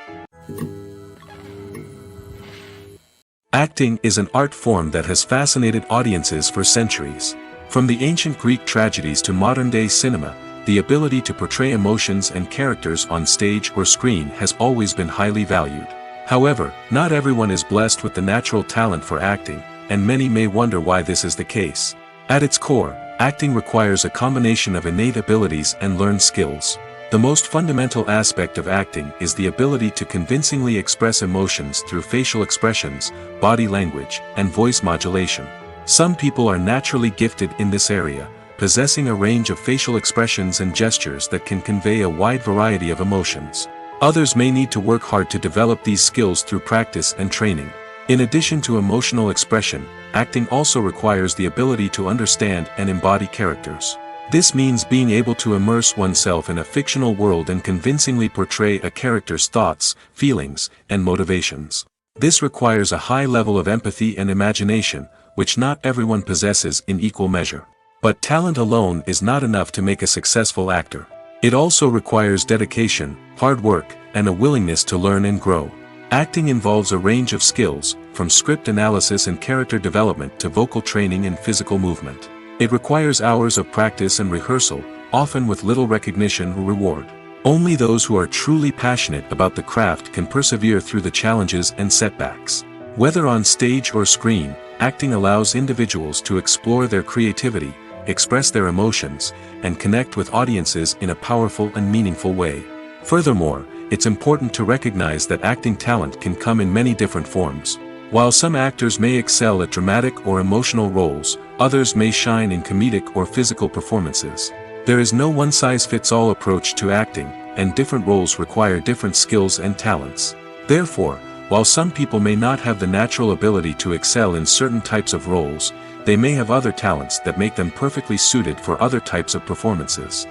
Acting is an art form that has fascinated audiences for centuries. From the ancient Greek tragedies to modern-day cinema, the ability to portray emotions and characters on stage or screen has always been highly valued. However, not everyone is blessed with the natural talent for acting, and many may wonder why this is the case. At its core, acting requires a combination of innate abilities and learned skills. The most fundamental aspect of acting is the ability to convincingly express emotions through facial expressions, body language, and voice modulation. Some people are naturally gifted in this area, possessing a range of facial expressions and gestures that can convey a wide variety of emotions. Others may need to work hard to develop these skills through practice and training. In addition to emotional expression, acting also requires the ability to understand and embody characters. This means being able to immerse oneself in a fictional world and convincingly portray a character's thoughts, feelings, and motivations. This requires a high level of empathy and imagination, which not everyone possesses in equal measure. But talent alone is not enough to make a successful actor. It also requires dedication, hard work, and a willingness to learn and grow. Acting involves a range of skills, from script analysis and character development to vocal training and physical movement. It requires hours of practice and rehearsal, often with little recognition or reward. Only those who are truly passionate about the craft can persevere through the challenges and setbacks. Whether on stage or screen, acting allows individuals to explore their creativity, express their emotions, and connect with audiences in a powerful and meaningful way. Furthermore, it's important to recognize that acting talent can come in many different forms. While some actors may excel at dramatic or emotional roles, others may shine in comedic or physical performances. There is no one-size-fits-all approach to acting, and different roles require different skills and talents. Therefore, while some people may not have the natural ability to excel in certain types of roles, they may have other talents that make them perfectly suited for other types of performances.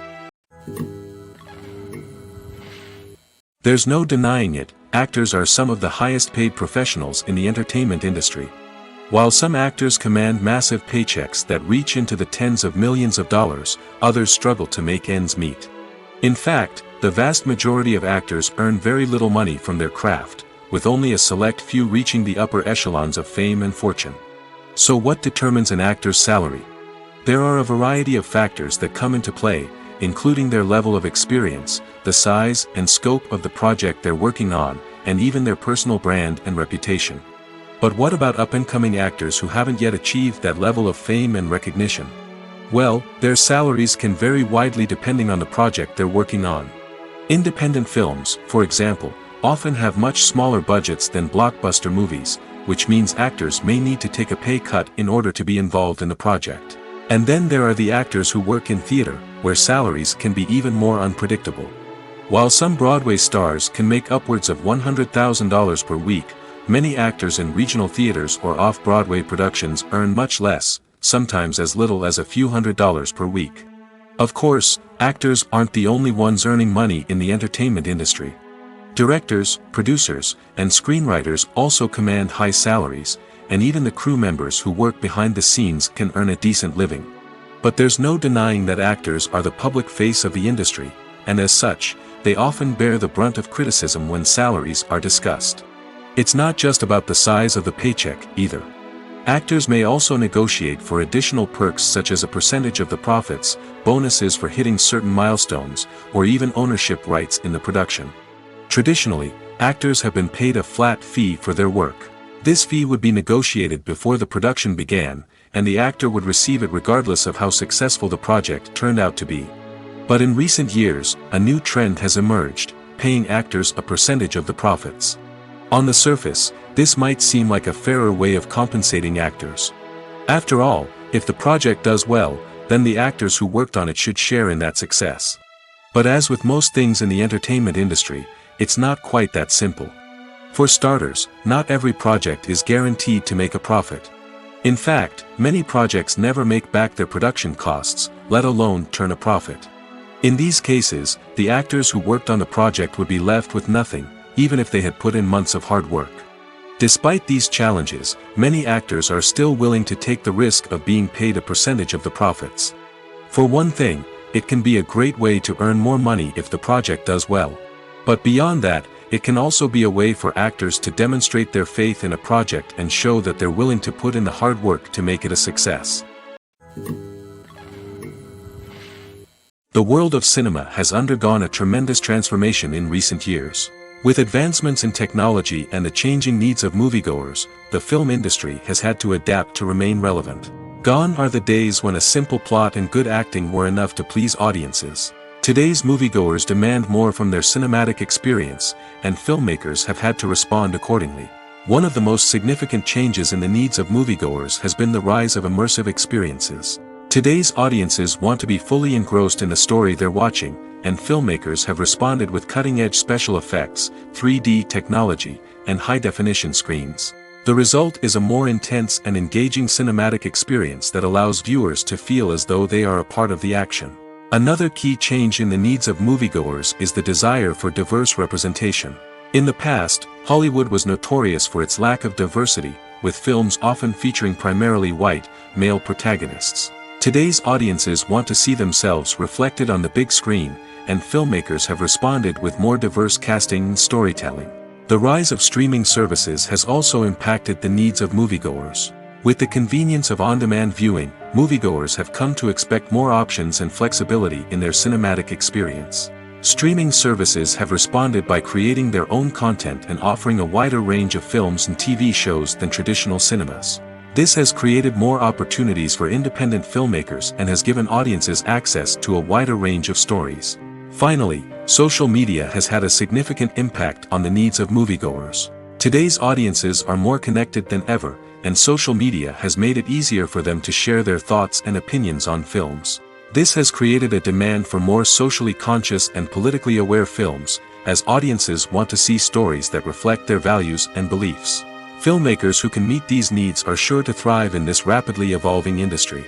There's no denying it, actors are some of the highest paid professionals in the entertainment industry. While some actors command massive paychecks that reach into the tens of millions of dollars, others struggle to make ends meet. In fact, the vast majority of actors earn very little money from their craft, with only a select few reaching the upper echelons of fame and fortune. So what determines an actor's salary? There are a variety of factors that come into play, including their level of experience, the size and scope of the project they're working on, and even their personal brand and reputation. But what about up-and-coming actors who haven't yet achieved that level of fame and recognition? Well, their salaries can vary widely depending on the project they're working on. Independent films, for example, often have much smaller budgets than blockbuster movies, which means actors may need to take a pay cut in order to be involved in the project. And then there are the actors who work in theater, where salaries can be even more unpredictable. While some Broadway stars can make upwards of $100,000 per week, many actors in regional theaters or off-Broadway productions earn much less, sometimes as little as a few $100s per week. Of course, actors aren't the only ones earning money in the entertainment industry. Directors, producers, and screenwriters also command high salaries, and even the crew members who work behind the scenes can earn a decent living. But there's no denying that actors are the public face of the industry, and as such, they often bear the brunt of criticism when salaries are discussed. It's not just about the size of the paycheck, either. Actors may also negotiate for additional perks such as a percentage of the profits, bonuses for hitting certain milestones, or even ownership rights in the production. Traditionally, actors have been paid a flat fee for their work. This fee would be negotiated before the production began, and the actor would receive it regardless of how successful the project turned out to be. But in recent years, a new trend has emerged, paying actors a percentage of the profits. On the surface, This might seem like a fairer way of compensating actors. After all, if the project does well, then the actors who worked on it should share in that success. But as with most things in the entertainment industry, it's not quite that simple. For starters, not every project is guaranteed to make a profit. In fact, many projects never make back their production costs, let alone turn a profit. In these cases, the actors who worked on the project would be left with nothing, even if they had put in months of hard work. Despite these challenges, many actors are still willing to take the risk of being paid a percentage of the profits. For one thing, it can be a great way to earn more money if the project does well. But beyond that, it can also be a way for actors to demonstrate their faith in a project and show that they're willing to put in the hard work to make it a success. The world of cinema has undergone a tremendous transformation in recent years. With advancements in technology and the changing needs of moviegoers, the film industry has had to adapt to remain relevant. Gone are the days when a simple plot and good acting were enough to please audiences. Today's moviegoers demand more from their cinematic experience, and filmmakers have had to respond accordingly. One of the most significant changes in the needs of moviegoers has been the rise of immersive experiences. Today's audiences want to be fully engrossed in the story they're watching, and filmmakers have responded with cutting-edge special effects, 3D technology, and high-definition screens. The result is a more intense and engaging cinematic experience that allows viewers to feel as though they are a part of the action. Another key change in the needs of moviegoers is the desire for diverse representation. In the past, Hollywood was notorious for its lack of diversity, with films often featuring primarily white, male protagonists. Today's audiences want to see themselves reflected on the big screen, and filmmakers have responded with more diverse casting and storytelling. The rise of streaming services has also impacted the needs of moviegoers. With the convenience of on-demand viewing, moviegoers have come to expect more options and flexibility in their cinematic experience. Streaming services have responded by creating their own content and offering a wider range of films and TV shows than traditional cinemas. This has created more opportunities for independent filmmakers and has given audiences access to a wider range of stories. Finally, social media has had a significant impact on the needs of moviegoers. Today's audiences are more connected than ever, and social media has made it easier for them to share their thoughts and opinions on films. This has created a demand for more socially conscious and politically aware films, as audiences want to see stories that reflect their values and beliefs. Filmmakers who can meet these needs are sure to thrive in this rapidly evolving industry.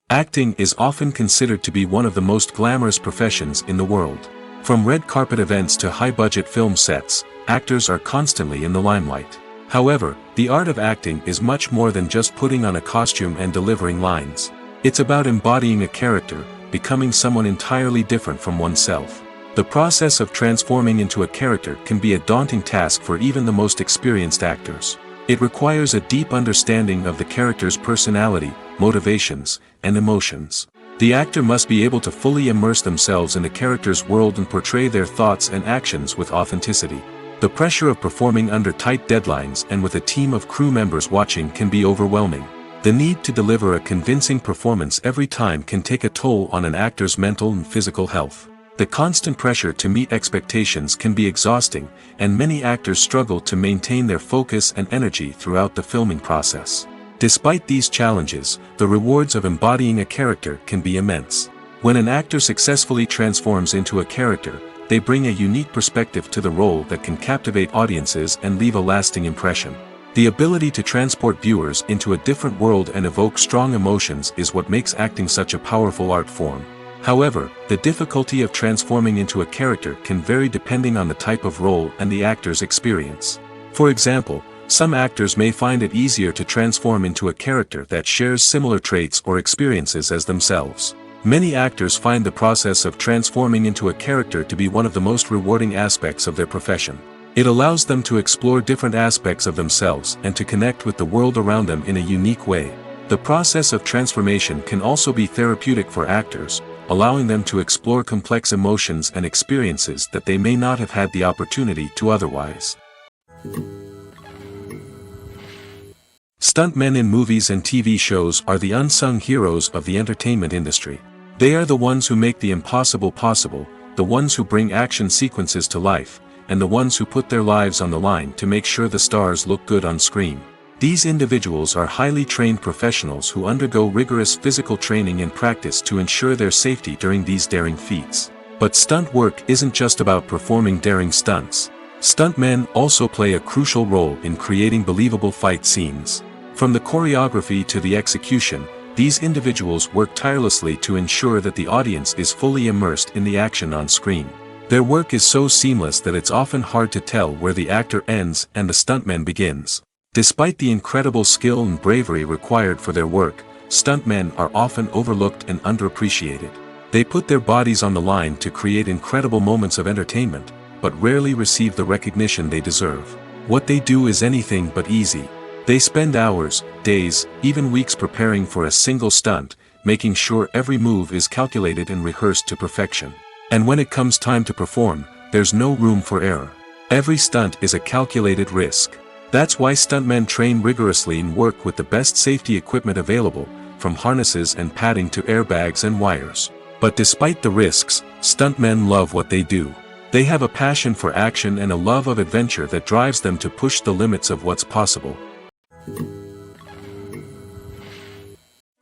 Acting is often considered to be one of the most glamorous professions in the world. From red carpet events to high-budget film sets, actors are constantly in the limelight. However, the art of acting is much more than just putting on a costume and delivering lines. It's about embodying a character, becoming someone entirely different from oneself. The process of transforming into a character can be a daunting task for even the most experienced actors. It requires a deep understanding of the character's personality, motivations, and emotions. The actor must be able to fully immerse themselves in the character's world and portray their thoughts and actions with authenticity. The pressure of performing under tight deadlines and with a team of crew members watching can be overwhelming. The need to deliver a convincing performance every time can take a toll on an actor's mental and physical health. The constant pressure to meet expectations can be exhausting, and many actors struggle to maintain their focus and energy throughout the filming process. Despite these challenges, the rewards of embodying a character can be immense. When an actor successfully transforms into a character, they bring a unique perspective to the role that can captivate audiences and leave a lasting impression. The ability to transport viewers into a different world and evoke strong emotions is what makes acting such a powerful art form. However, the difficulty of transforming into a character can vary depending on the type of role and the actor's experience. For example, some actors may find it easier to transform into a character that shares similar traits or experiences as themselves. Many actors find the process of transforming into a character to be one of the most rewarding aspects of their profession. It allows them to explore different aspects of themselves and to connect with the world around them in a unique way. The process of transformation can also be therapeutic for actors, allowing them to explore complex emotions and experiences that they may not have had the opportunity to otherwise. Stuntmen in movies and TV shows are the unsung heroes of the entertainment industry. They are the ones who make the impossible possible, the ones who bring action sequences to life, and the ones who put their lives on the line to make sure the stars look good on screen. These individuals are highly trained professionals who undergo rigorous physical training and practice to ensure their safety during these daring feats. But stunt work isn't just about performing daring stunts. Stuntmen also play a crucial role in creating believable fight scenes. From the choreography to the execution, these individuals work tirelessly to ensure that the audience is fully immersed in the action on screen. Their work is so seamless that it's often hard to tell where the actor ends and the stuntman begins. Despite the incredible skill and bravery required for their work, stuntmen are often overlooked and underappreciated. They put their bodies on the line to create incredible moments of entertainment, but rarely receive the recognition they deserve. What they do is anything but easy. They spend hours, days, even weeks preparing for a single stunt, making sure every move is calculated and rehearsed to perfection. And when it comes time to perform, there's no room for error. Every stunt is a calculated risk. That's why stuntmen train rigorously and work with the best safety equipment available, from harnesses and padding to airbags and wires. But despite the risks, stuntmen love what they do. They have a passion for action and a love of adventure that drives them to push the limits of what's possible.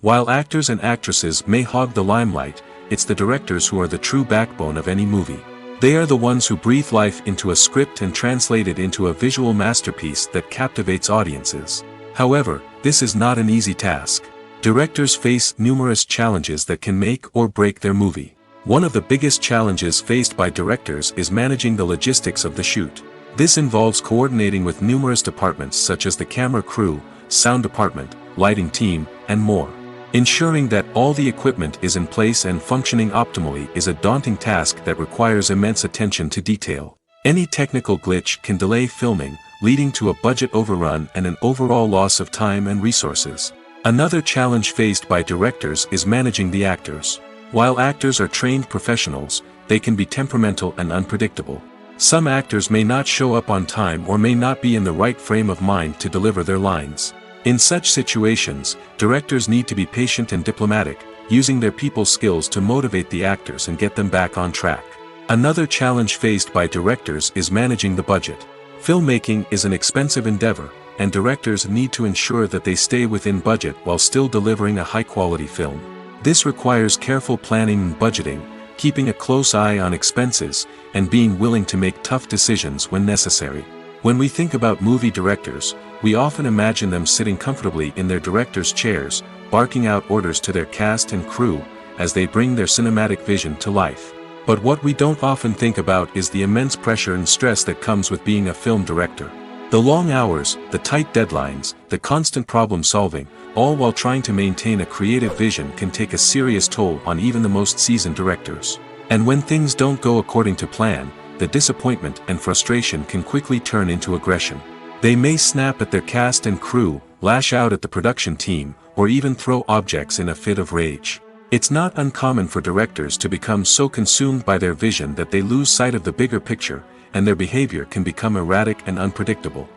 While actors and actresses may hog the limelight, it's the directors who are the true backbone of any movie. They are the ones who breathe life into a script and translate it into a visual masterpiece that captivates audiences. However, this is not an easy task. Directors face numerous challenges that can make or break their movie. One of the biggest challenges faced by directors is managing the logistics of the shoot. This involves coordinating with numerous departments such as the camera crew, sound department, lighting team, and more. Ensuring that all the equipment is in place and functioning optimally is a daunting task that requires immense attention to detail. Any technical glitch can delay filming, leading to a budget overrun and an overall loss of time and resources. Another challenge faced by directors is managing the actors. While actors are trained professionals, they can be temperamental and unpredictable. Some actors may not show up on time or may not be in the right frame of mind to deliver their lines. In such situations, directors need to be patient and diplomatic, using their people skills to motivate the actors and get them back on track. Another challenge faced by directors is managing the budget. Filmmaking is an expensive endeavor, and directors need to ensure that they stay within budget while still delivering a high-quality film. This requires careful planning and budgeting, keeping a close eye on expenses, and being willing to make tough decisions when necessary. When we think about movie directors, we often imagine them sitting comfortably in their director's chairs, barking out orders to their cast and crew, as they bring their cinematic vision to life. But what we don't often think about is the immense pressure and stress that comes with being a film director. The long hours, the tight deadlines, the constant problem solving, all while trying to maintain a creative vision can take a serious toll on even the most seasoned directors. And when things don't go according to plan, the disappointment and frustration can quickly turn into aggression. They may snap at their cast and crew, lash out at the production team, or even throw objects in a fit of rage. It's not uncommon for directors to become so consumed by their vision that they lose sight of the bigger picture, and their behavior can become erratic and unpredictable.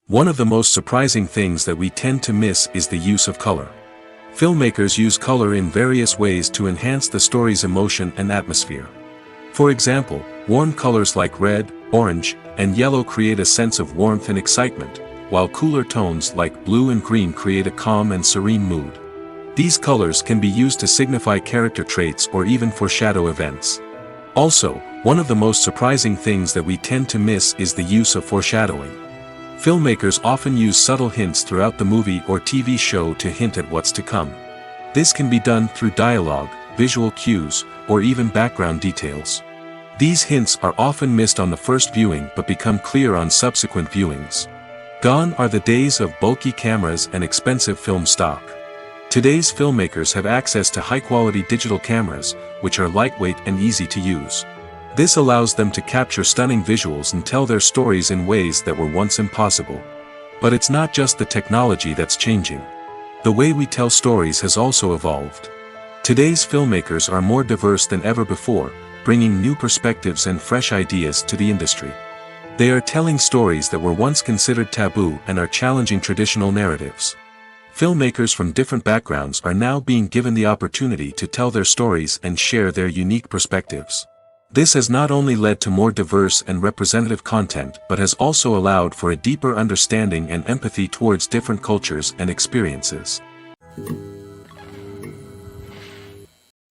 One of the most surprising things that we tend to miss is the use of color. Filmmakers use color in various ways to enhance the story's emotion and atmosphere. For example, warm colors like red, orange, and yellow create a sense of warmth and excitement, while cooler tones like blue and green create a calm and serene mood. These colors can be used to signify character traits or even foreshadow events. Also, one of the most surprising things that we tend to miss is the use of foreshadowing. Filmmakers often use subtle hints throughout the movie or TV show to hint at what's to come. This can be done through dialogue, visual cues, or even background details. These hints are often missed on the first viewing but become clear on subsequent viewings. Gone are the days of bulky cameras and expensive film stock. Today's filmmakers have access to high-quality digital cameras, which are lightweight and easy to use. This allows them to capture stunning visuals and tell their stories in ways that were once impossible. But it's not just the technology that's changing. The way we tell stories has also evolved. Today's filmmakers are more diverse than ever before, bringing new perspectives and fresh ideas to the industry. They are telling stories that were once considered taboo and are challenging traditional narratives. Filmmakers from different backgrounds are now being given the opportunity to tell their stories and share their unique perspectives. This has not only led to more diverse and representative content but has also allowed for a deeper understanding and empathy towards different cultures and experiences.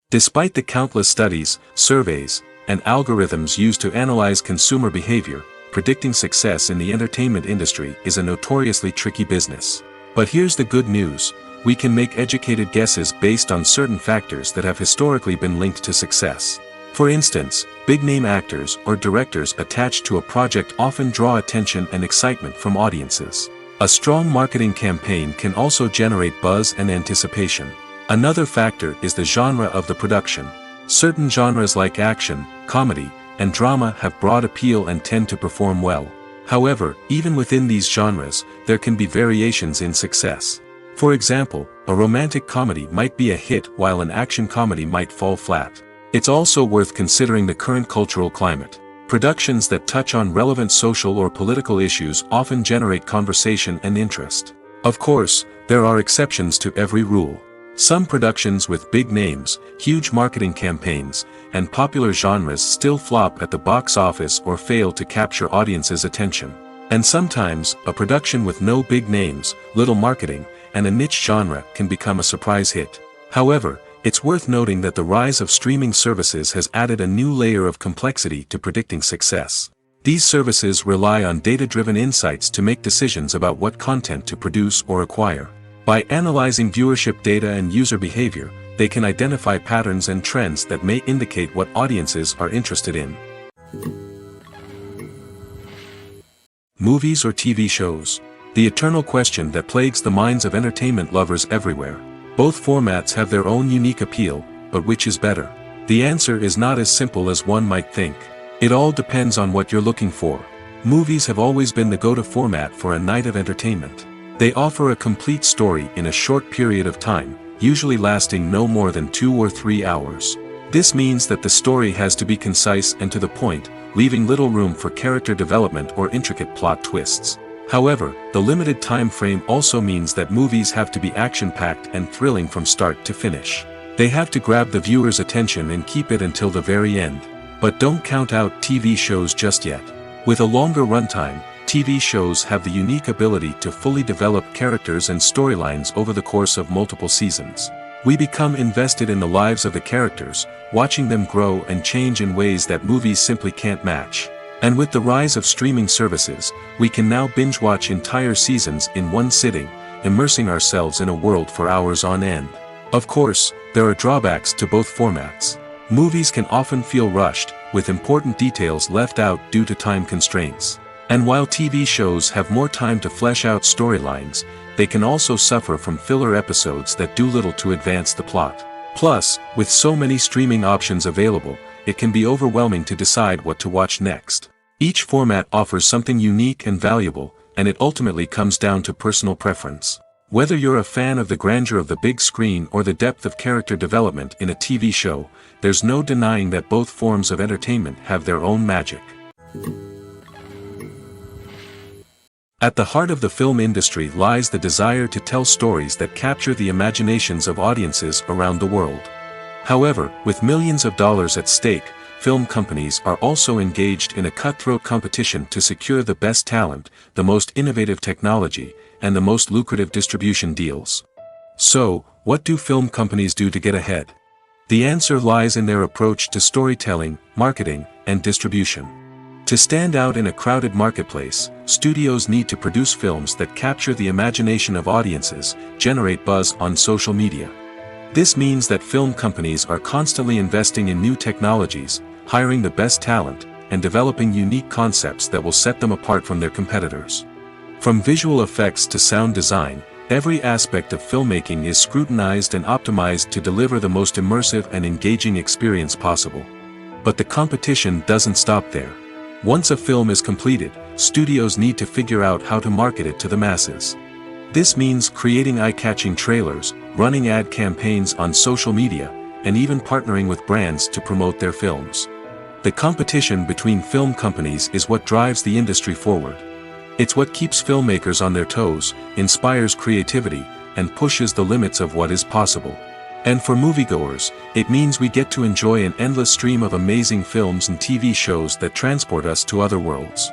Despite the countless studies, surveys, and algorithms used to analyze consumer behavior, predicting success in the entertainment industry is a notoriously tricky business. But here's the good news: we can make educated guesses based on certain factors that have historically been linked to success. For instance, big-name actors or directors attached to a project often draw attention and excitement from audiences. A strong marketing campaign can also generate buzz and anticipation. Another factor is the genre of the production. Certain genres like action, comedy, and drama have broad appeal and tend to perform well. However, even within these genres, there can be variations in success. For example, a romantic comedy might be a hit while an action comedy might fall flat. It's also worth considering the current cultural climate. Productions that touch on relevant social or political issues often generate conversation and interest. Of course, there are exceptions to every rule. Some productions with big names, huge marketing campaigns, and popular genres still flop at the box office or fail to capture audiences' attention. And sometimes, a production with no big names, little marketing, and a niche genre can become a surprise hit. However, it's worth noting that the rise of streaming services has added a new layer of complexity to predicting success. These services rely on data-driven insights to make decisions about what content to produce or acquire. By analyzing viewership data and user behavior, they can identify patterns and trends that may indicate what audiences are interested in. Movies or TV shows? The eternal question that plagues the minds of entertainment lovers everywhere. Both formats have their own unique appeal, but which is better? The answer is not as simple as one might think. It all depends on what you're looking for. Movies have always been the go-to format for a night of entertainment. They offer a complete story in a short period of time, usually lasting no more than 2 or 3 hours. This means that the story has to be concise and to the point, leaving little room for character development or intricate plot twists. However, the limited time frame also means that movies have to be action-packed and thrilling from start to finish. They have to grab the viewer's attention and keep it until the very end. But don't count out TV shows just yet. With a longer runtime, TV shows have the unique ability to fully develop characters and storylines over the course of multiple seasons. We become invested in the lives of the characters, watching them grow and change in ways that movies simply can't match. And with the rise of streaming services, we can now binge-watch entire seasons in one sitting, immersing ourselves in a world for hours on end. Of course, there are drawbacks to both formats. Movies can often feel rushed, with important details left out due to time constraints. And while TV shows have more time to flesh out storylines, they can also suffer from filler episodes that do little to advance the plot. Plus, with so many streaming options available, it can be overwhelming to decide what to watch next. Each format offers something unique and valuable, and it ultimately comes down to personal preference. Whether you're a fan of the grandeur of the big screen or the depth of character development in a TV show, there's no denying that both forms of entertainment have their own magic. At the heart of the film industry lies the desire to tell stories that capture the imaginations of audiences around the world. However, with millions of dollars at stake, film companies are also engaged in a cutthroat competition to secure the best talent, the most innovative technology, and the most lucrative distribution deals. So, what do film companies do to get ahead? The answer lies in their approach to storytelling, marketing, and distribution. To stand out in a crowded marketplace, studios need to produce films that capture the imagination of audiences, generate buzz on social media. This means that film companies are constantly investing in new technologies, hiring the best talent, and developing unique concepts that will set them apart from their competitors. From visual effects to sound design, every aspect of filmmaking is scrutinized and optimized to deliver the most immersive and engaging experience possible. But the competition doesn't stop there. Once a film is completed, studios need to figure out how to market it to the masses. This means creating eye-catching trailers, running ad campaigns on social media, and even partnering with brands to promote their films. The competition between film companies is what drives the industry forward. It's what keeps filmmakers on their toes, inspires creativity, and pushes the limits of what is possible. And for moviegoers, it means we get to enjoy an endless stream of amazing films and TV shows that transport us to other worlds.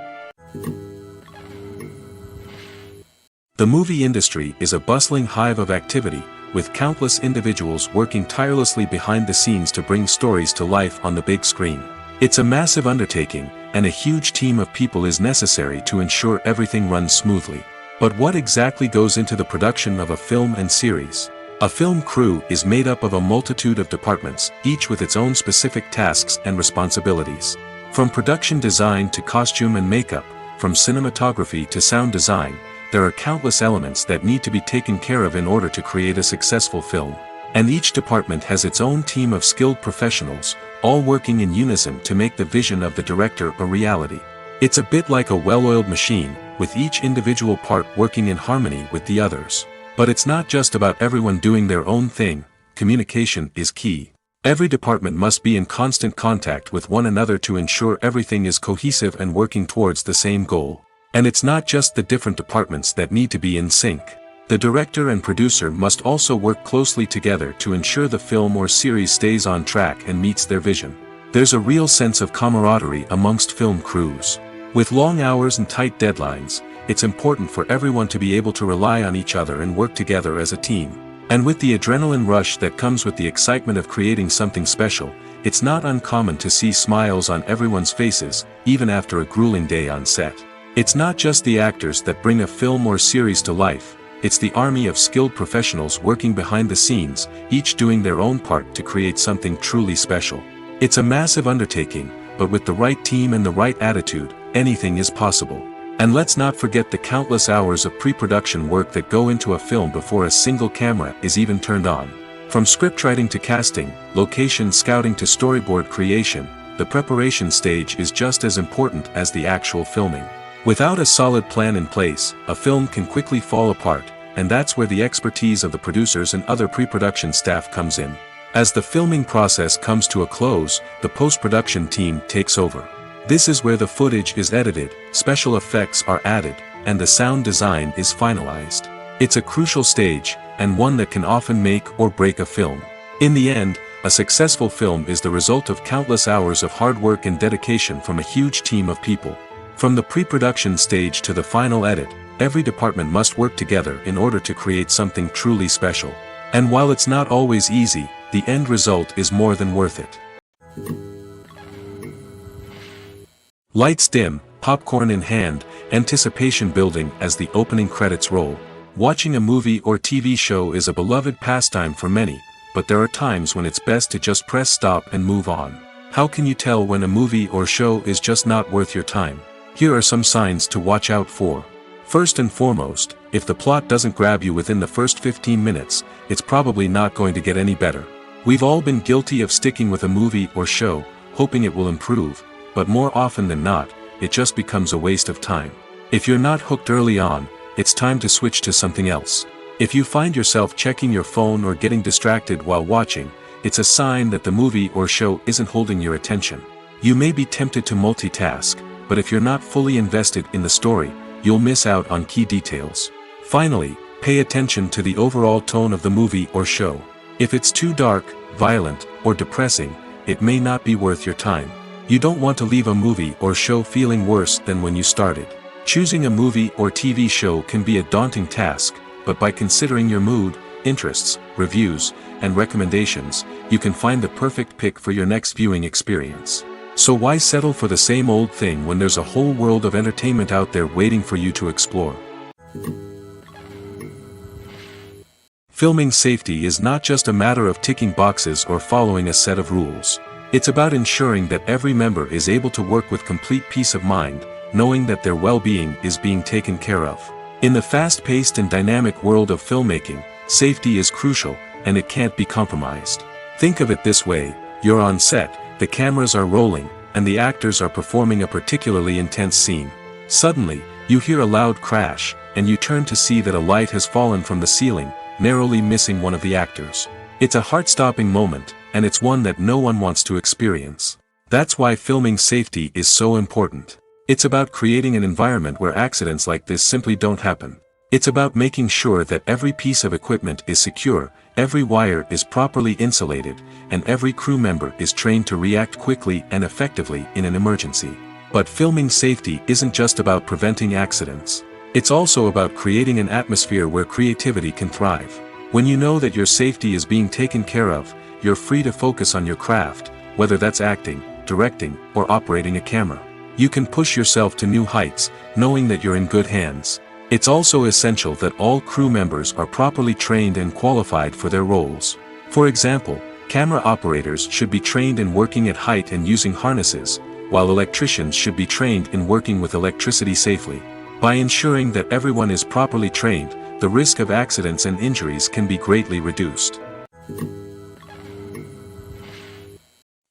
The movie industry is a bustling hive of activity, with countless individuals working tirelessly behind the scenes to bring stories to life on the big screen. It's a massive undertaking, and a huge team of people is necessary to ensure everything runs smoothly. But what exactly goes into the production of a film and series? A film crew is made up of a multitude of departments, each with its own specific tasks and responsibilities. From production design to costume and makeup, from cinematography to sound design, there are countless elements that need to be taken care of in order to create a successful film. And each department has its own team of skilled professionals, all working in unison to make the vision of the director a reality. It's a bit like a well-oiled machine, with each individual part working in harmony with the others. But it's not just about everyone doing their own thing. Communication is key. Every department must be in constant contact with one another to ensure everything is cohesive and working towards the same goal. And it's not just the different departments that need to be in sync. The director and producer must also work closely together to ensure the film or series stays on track and meets their vision. There's a real sense of camaraderie amongst film crews. With long hours and tight deadlines, it's important for everyone to be able to rely on each other and work together as a team. And with the adrenaline rush that comes with the excitement of creating something special, it's not uncommon to see smiles on everyone's faces, even after a grueling day on set. It's not just the actors that bring a film or series to life, it's the army of skilled professionals working behind the scenes, each doing their own part to create something truly special. It's a massive undertaking, but with the right team and the right attitude, anything is possible. And let's not forget the countless hours of pre-production work that go into a film before a single camera is even turned on. From scriptwriting to casting, location scouting to storyboard creation, the preparation stage is just as important as the actual filming. Without a solid plan in place, a film can quickly fall apart, and that's where the expertise of the producers and other pre-production staff comes in. As the filming process comes to a close, the post-production team takes over. This is where the footage is edited, special effects are added, and the sound design is finalized. It's a crucial stage, and one that can often make or break a film. In the end, a successful film is the result of countless hours of hard work and dedication from a huge team of people. From the pre-production stage to the final edit, every department must work together in order to create something truly special. And while it's not always easy, the end result is more than worth it. Lights dim, popcorn in hand, anticipation building as the opening credits roll. Watching a movie or TV show is a beloved pastime for many, but there are times when it's best to just press stop and move on. How can you tell when a movie or show is just not worth your time? Here are some signs to watch out for. First and foremost, if the plot doesn't grab you within the first 15 minutes, it's probably not going to get any better. We've all been guilty of sticking with a movie or show, hoping it will improve, but more often than not, it just becomes a waste of time. If you're not hooked early on, it's time to switch to something else. If you find yourself checking your phone or getting distracted while watching, it's a sign that the movie or show isn't holding your attention. You may be tempted to multitask, but if you're not fully invested in the story, you'll miss out on key details. Finally, pay attention to the overall tone of the movie or show. If it's too dark, violent, or depressing, it may not be worth your time. You don't want to leave a movie or show feeling worse than when you started. Choosing a movie or TV show can be a daunting task, but by considering your mood, interests, reviews, and recommendations, you can find the perfect pick for your next viewing experience. So why settle for the same old thing when there's a whole world of entertainment out there waiting for you to explore? Filming safety is not just a matter of ticking boxes or following a set of rules. It's about ensuring that every member is able to work with complete peace of mind, knowing that their well-being is being taken care of. In the fast-paced and dynamic world of filmmaking, safety is crucial, and it can't be compromised. Think of it this way: you're on set, the cameras are rolling, and the actors are performing a particularly intense scene. Suddenly, you hear a loud crash, and you turn to see that a light has fallen from the ceiling, narrowly missing one of the actors. It's a heart-stopping moment, and it's one that no one wants to experience. That's why filming safety is so important. It's about creating an environment where accidents like this simply don't happen. It's about making sure that every piece of equipment is secure, Every wire is properly insulated, and every crew member is trained to react quickly and effectively in an emergency. But filming safety isn't just about preventing accidents. It's also about creating an atmosphere where creativity can thrive. When you know that your safety is being taken care of, you're free to focus on your craft, whether that's acting, directing, or operating a camera. You can push yourself to new heights, knowing that you're in good hands. It's also essential that all crew members are properly trained and qualified for their roles. For example, camera operators should be trained in working at height and using harnesses, while electricians should be trained in working with electricity safely. By ensuring that everyone is properly trained, the risk of accidents and injuries can be greatly reduced.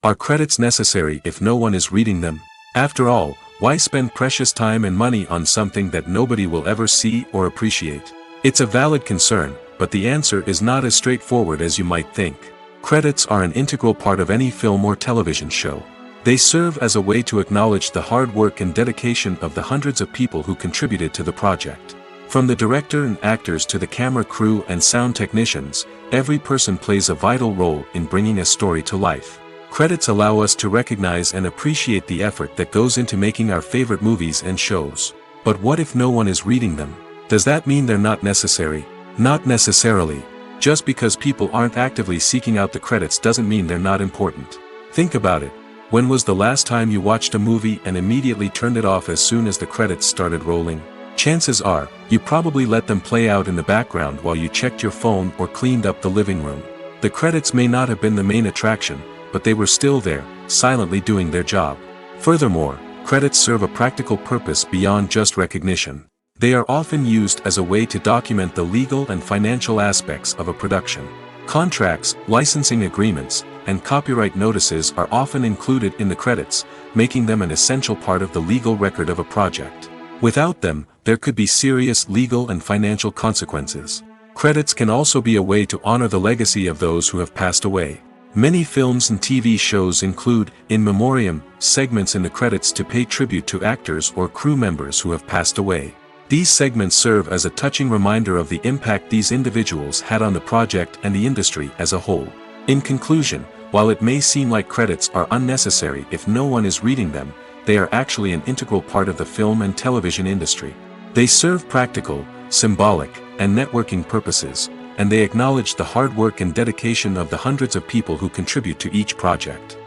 Are credits necessary if no one is reading them? After all, why spend precious time and money on something that nobody will ever see or appreciate? It's a valid concern, but the answer is not as straightforward as you might think. Credits are an integral part of any film or television show. They serve as a way to acknowledge the hard work and dedication of the hundreds of people who contributed to the project. From the director and actors to the camera crew and sound technicians, every person plays a vital role in bringing a story to life. Credits allow us to recognize and appreciate the effort that goes into making our favorite movies and shows. But what if no one is reading them? Does that mean they're not necessary? Not necessarily. Just because people aren't actively seeking out the credits doesn't mean they're not important. Think about it. When was the last time you watched a movie and immediately turned it off as soon as the credits started rolling? Chances are, you probably let them play out in the background while you checked your phone or cleaned up the living room. The credits may not have been the main attraction, but they were still there, silently doing their job. Furthermore, credits serve a practical purpose beyond just recognition. They are often used as a way to document the legal and financial aspects of a production. Contracts, licensing agreements, and copyright notices are often included in the credits, making them an essential part of the legal record of a project. Without them, there could be serious legal and financial consequences. Credits can also be a way to honor the legacy of those who have passed away. Many films and TV shows include, in memoriam, segments in the credits to pay tribute to actors or crew members who have passed away. These segments serve as a touching reminder of the impact these individuals had on the project and the industry as a whole. In conclusion, while it may seem like credits are unnecessary if no one is reading them, they are actually an integral part of the film and television industry. They serve practical, symbolic, and networking purposes, and they acknowledge the hard work and dedication of the hundreds of people who contribute to each project.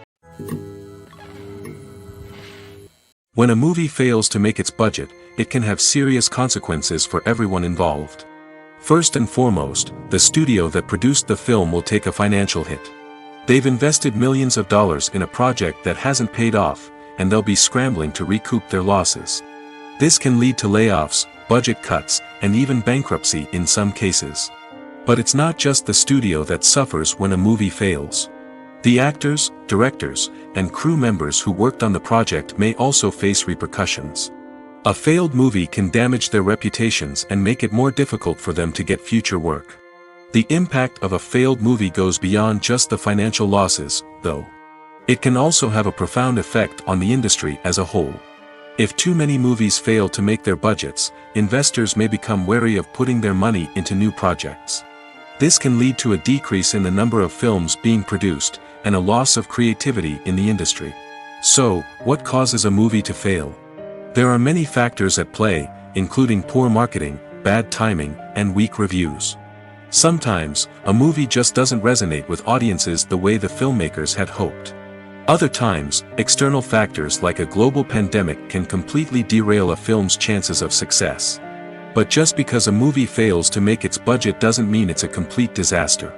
When a movie fails to make its budget, it can have serious consequences for everyone involved. First and foremost, the studio that produced the film will take a financial hit. They've invested millions of dollars in a project that hasn't paid off, and they'll be scrambling to recoup their losses. This can lead to layoffs, budget cuts, and even bankruptcy in some cases. But it's not just the studio that suffers when a movie fails. The actors, directors, and crew members who worked on the project may also face repercussions. A failed movie can damage their reputations and make it more difficult for them to get future work. The impact of a failed movie goes beyond just the financial losses, though. It can also have a profound effect on the industry as a whole. If too many movies fail to make their budgets, investors may become wary of putting their money into new projects. This can lead to a decrease in the number of films being produced, and a loss of creativity in the industry. So, what causes a movie to fail? There are many factors at play, including poor marketing, bad timing, and weak reviews. Sometimes, a movie just doesn't resonate with audiences the way the filmmakers had hoped. Other times, external factors like a global pandemic can completely derail a film's chances of success. But just because a movie fails to make its budget doesn't mean it's a complete disaster.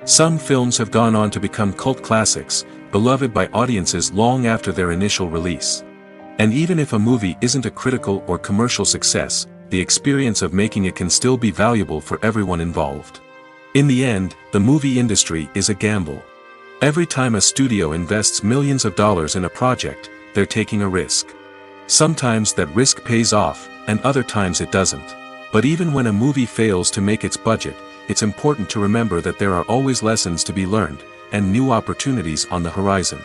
Some films have gone on to become cult classics, beloved by audiences long after their initial release. And even if a movie isn't a critical or commercial success, the experience of making it can still be valuable for everyone involved. In the end, the movie industry is a gamble. Every time a studio invests millions of dollars in a project, they're taking a risk. Sometimes that risk pays off, and other times it doesn't. But even when a movie fails to make its budget, it's important to remember that there are always lessons to be learned, and new opportunities on the horizon.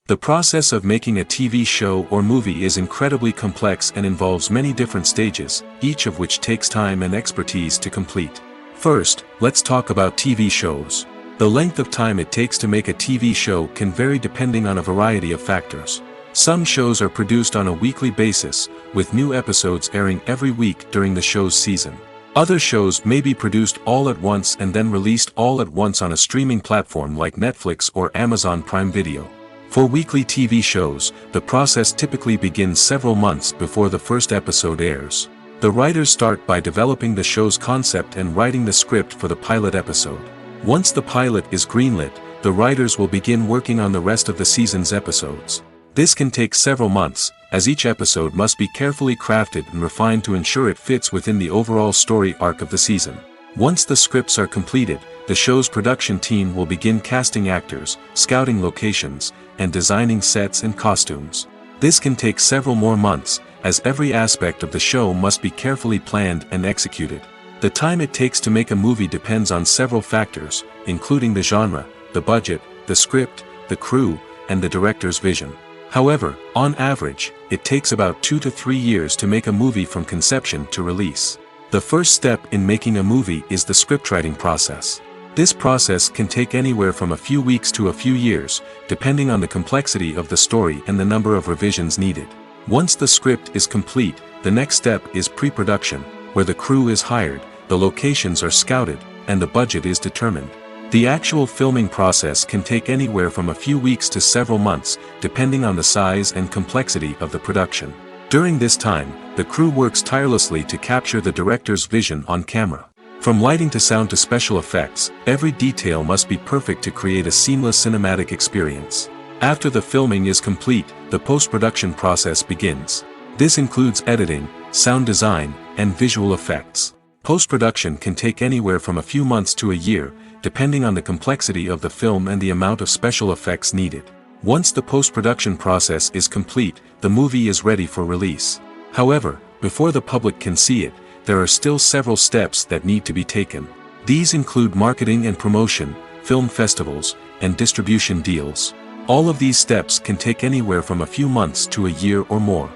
The process of making a TV show or movie is incredibly complex and involves many different stages, each of which takes time and expertise to complete. First, let's talk about TV shows. The length of time it takes to make a TV show can vary depending on a variety of factors. Some shows are produced on a weekly basis, with new episodes airing every week during the show's season. Other shows may be produced all at once and then released all at once on a streaming platform like Netflix or Amazon Prime Video. For weekly TV shows, the process typically begins several months before the first episode airs. The writers start by developing the show's concept and writing the script for the pilot episode. Once the pilot is greenlit, the writers will begin working on the rest of the season's episodes. This can take several months, as each episode must be carefully crafted and refined to ensure it fits within the overall story arc of the season. Once the scripts are completed, the show's production team will begin casting actors, scouting locations, and designing sets and costumes. This can take several more months, as every aspect of the show must be carefully planned and executed. The time it takes to make a movie depends on several factors, including the genre, the budget, the script, the crew, and the director's vision. However, on average, it takes about 2 to 3 years to make a movie from conception to release. The first step in making a movie is the scriptwriting process. This process can take anywhere from a few weeks to a few years, depending on the complexity of the story and the number of revisions needed. Once the script is complete, the next step is pre-production, where the crew is hired, the locations are scouted, and the budget is determined. The actual filming process can take anywhere from a few weeks to several months, depending on the size and complexity of the production. During this time, the crew works tirelessly to capture the director's vision on camera. From lighting to sound to special effects, every detail must be perfect to create a seamless cinematic experience. After the filming is complete, the post-production process begins. This includes editing, sound design, and visual effects. Post-production can take anywhere from a few months to a year, depending on the complexity of the film and the amount of special effects needed. Once the post-production process is complete, the movie is ready for release. However, before the public can see it, there are still several steps that need to be taken. These include marketing and promotion, film festivals, and distribution deals. All of these steps can take anywhere from a few months to a year or more.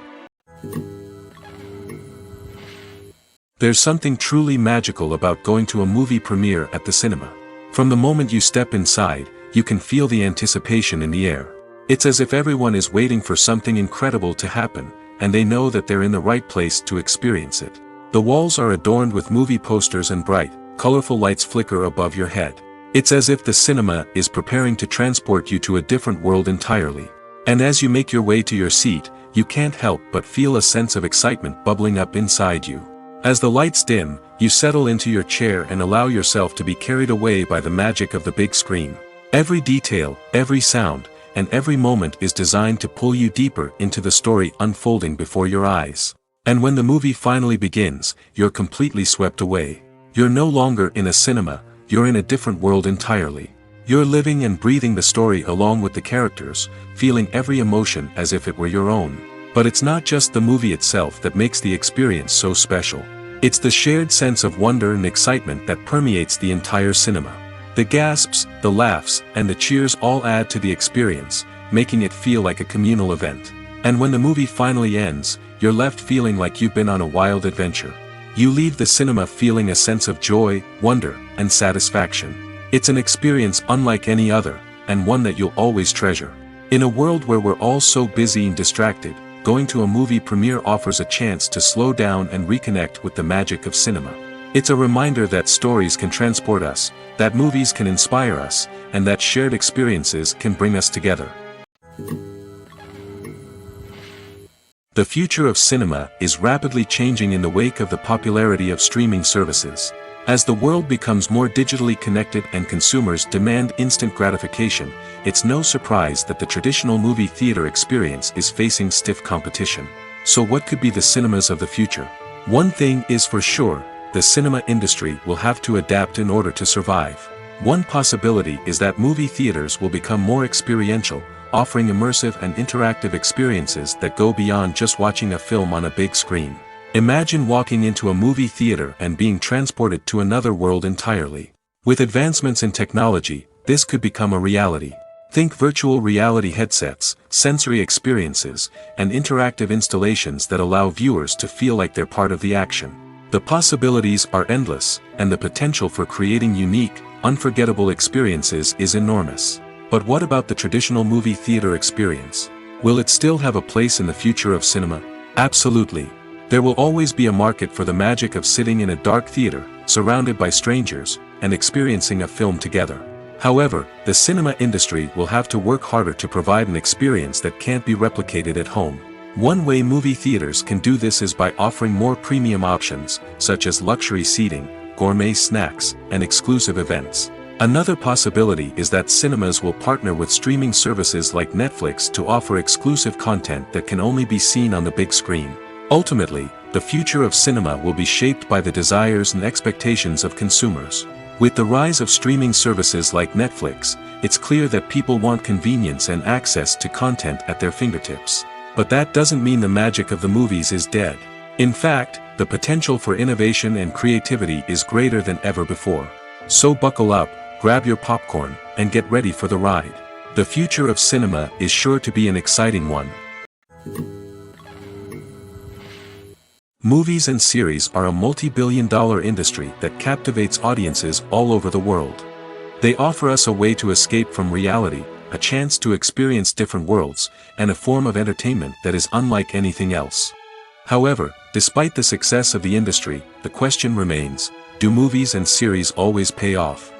There's something truly magical about going to a movie premiere at the cinema. From the moment you step inside, you can feel the anticipation in the air. It's as if everyone is waiting for something incredible to happen, and they know that they're in the right place to experience it. The walls are adorned with movie posters and bright, colorful lights flicker above your head. It's as if the cinema is preparing to transport you to a different world entirely. And as you make your way to your seat, you can't help but feel a sense of excitement bubbling up inside you. As the lights dim, you settle into your chair and allow yourself to be carried away by the magic of the big screen. Every detail, every sound, and every moment is designed to pull you deeper into the story unfolding before your eyes. And when the movie finally begins, you're completely swept away. You're no longer in a cinema, you're in a different world entirely. You're living and breathing the story along with the characters, feeling every emotion as if it were your own. But it's not just the movie itself that makes the experience so special. It's the shared sense of wonder and excitement that permeates the entire cinema. The gasps, the laughs, and the cheers all add to the experience, making it feel like a communal event. And when the movie finally ends, you're left feeling like you've been on a wild adventure. You leave the cinema feeling a sense of joy, wonder, and satisfaction. It's an experience unlike any other, and one that you'll always treasure. In a world where we're all so busy and distracted, going to a movie premiere offers a chance to slow down and reconnect with the magic of cinema. It's a reminder that stories can transport us, that movies can inspire us, and that shared experiences can bring us together. The future of cinema is rapidly changing in the wake of the popularity of streaming services. As the world becomes more digitally connected and consumers demand instant gratification, it's no surprise that the traditional movie theater experience is facing stiff competition. So what could be the cinemas of the future? One thing is for sure, the cinema industry will have to adapt in order to survive. One possibility is that movie theaters will become more experiential, offering immersive and interactive experiences that go beyond just watching a film on a big screen. Imagine walking into a movie theater and being transported to another world entirely. With advancements in technology, this could become a reality. Think virtual reality headsets, sensory experiences, and interactive installations that allow viewers to feel like they're part of the action. The possibilities are endless, and the potential for creating unique, unforgettable experiences is enormous. But what about the traditional movie theater experience? Will it still have a place in the future of cinema? Absolutely. There will always be a market for the magic of sitting in a dark theater, surrounded by strangers, and experiencing a film together. However, the cinema industry will have to work harder to provide an experience that can't be replicated at home. One way movie theaters can do this is by offering more premium options, such as luxury seating, gourmet snacks, and exclusive events. Another possibility is that cinemas will partner with streaming services like Netflix to offer exclusive content that can only be seen on the big screen. Ultimately, the future of cinema will be shaped by the desires and expectations of consumers. With the rise of streaming services like Netflix, it's clear that people want convenience and access to content at their fingertips. But that doesn't mean the magic of the movies is dead. In fact, the potential for innovation and creativity is greater than ever before. So buckle up, grab your popcorn, and get ready for the ride. The future of cinema is sure to be an exciting one. Movies and series are a multi-billion-dollar industry that captivates audiences all over the world. They offer us a way to escape from reality, a chance to experience different worlds, and a form of entertainment that is unlike anything else. However, despite the success of the industry, the question remains, do movies and series always pay off?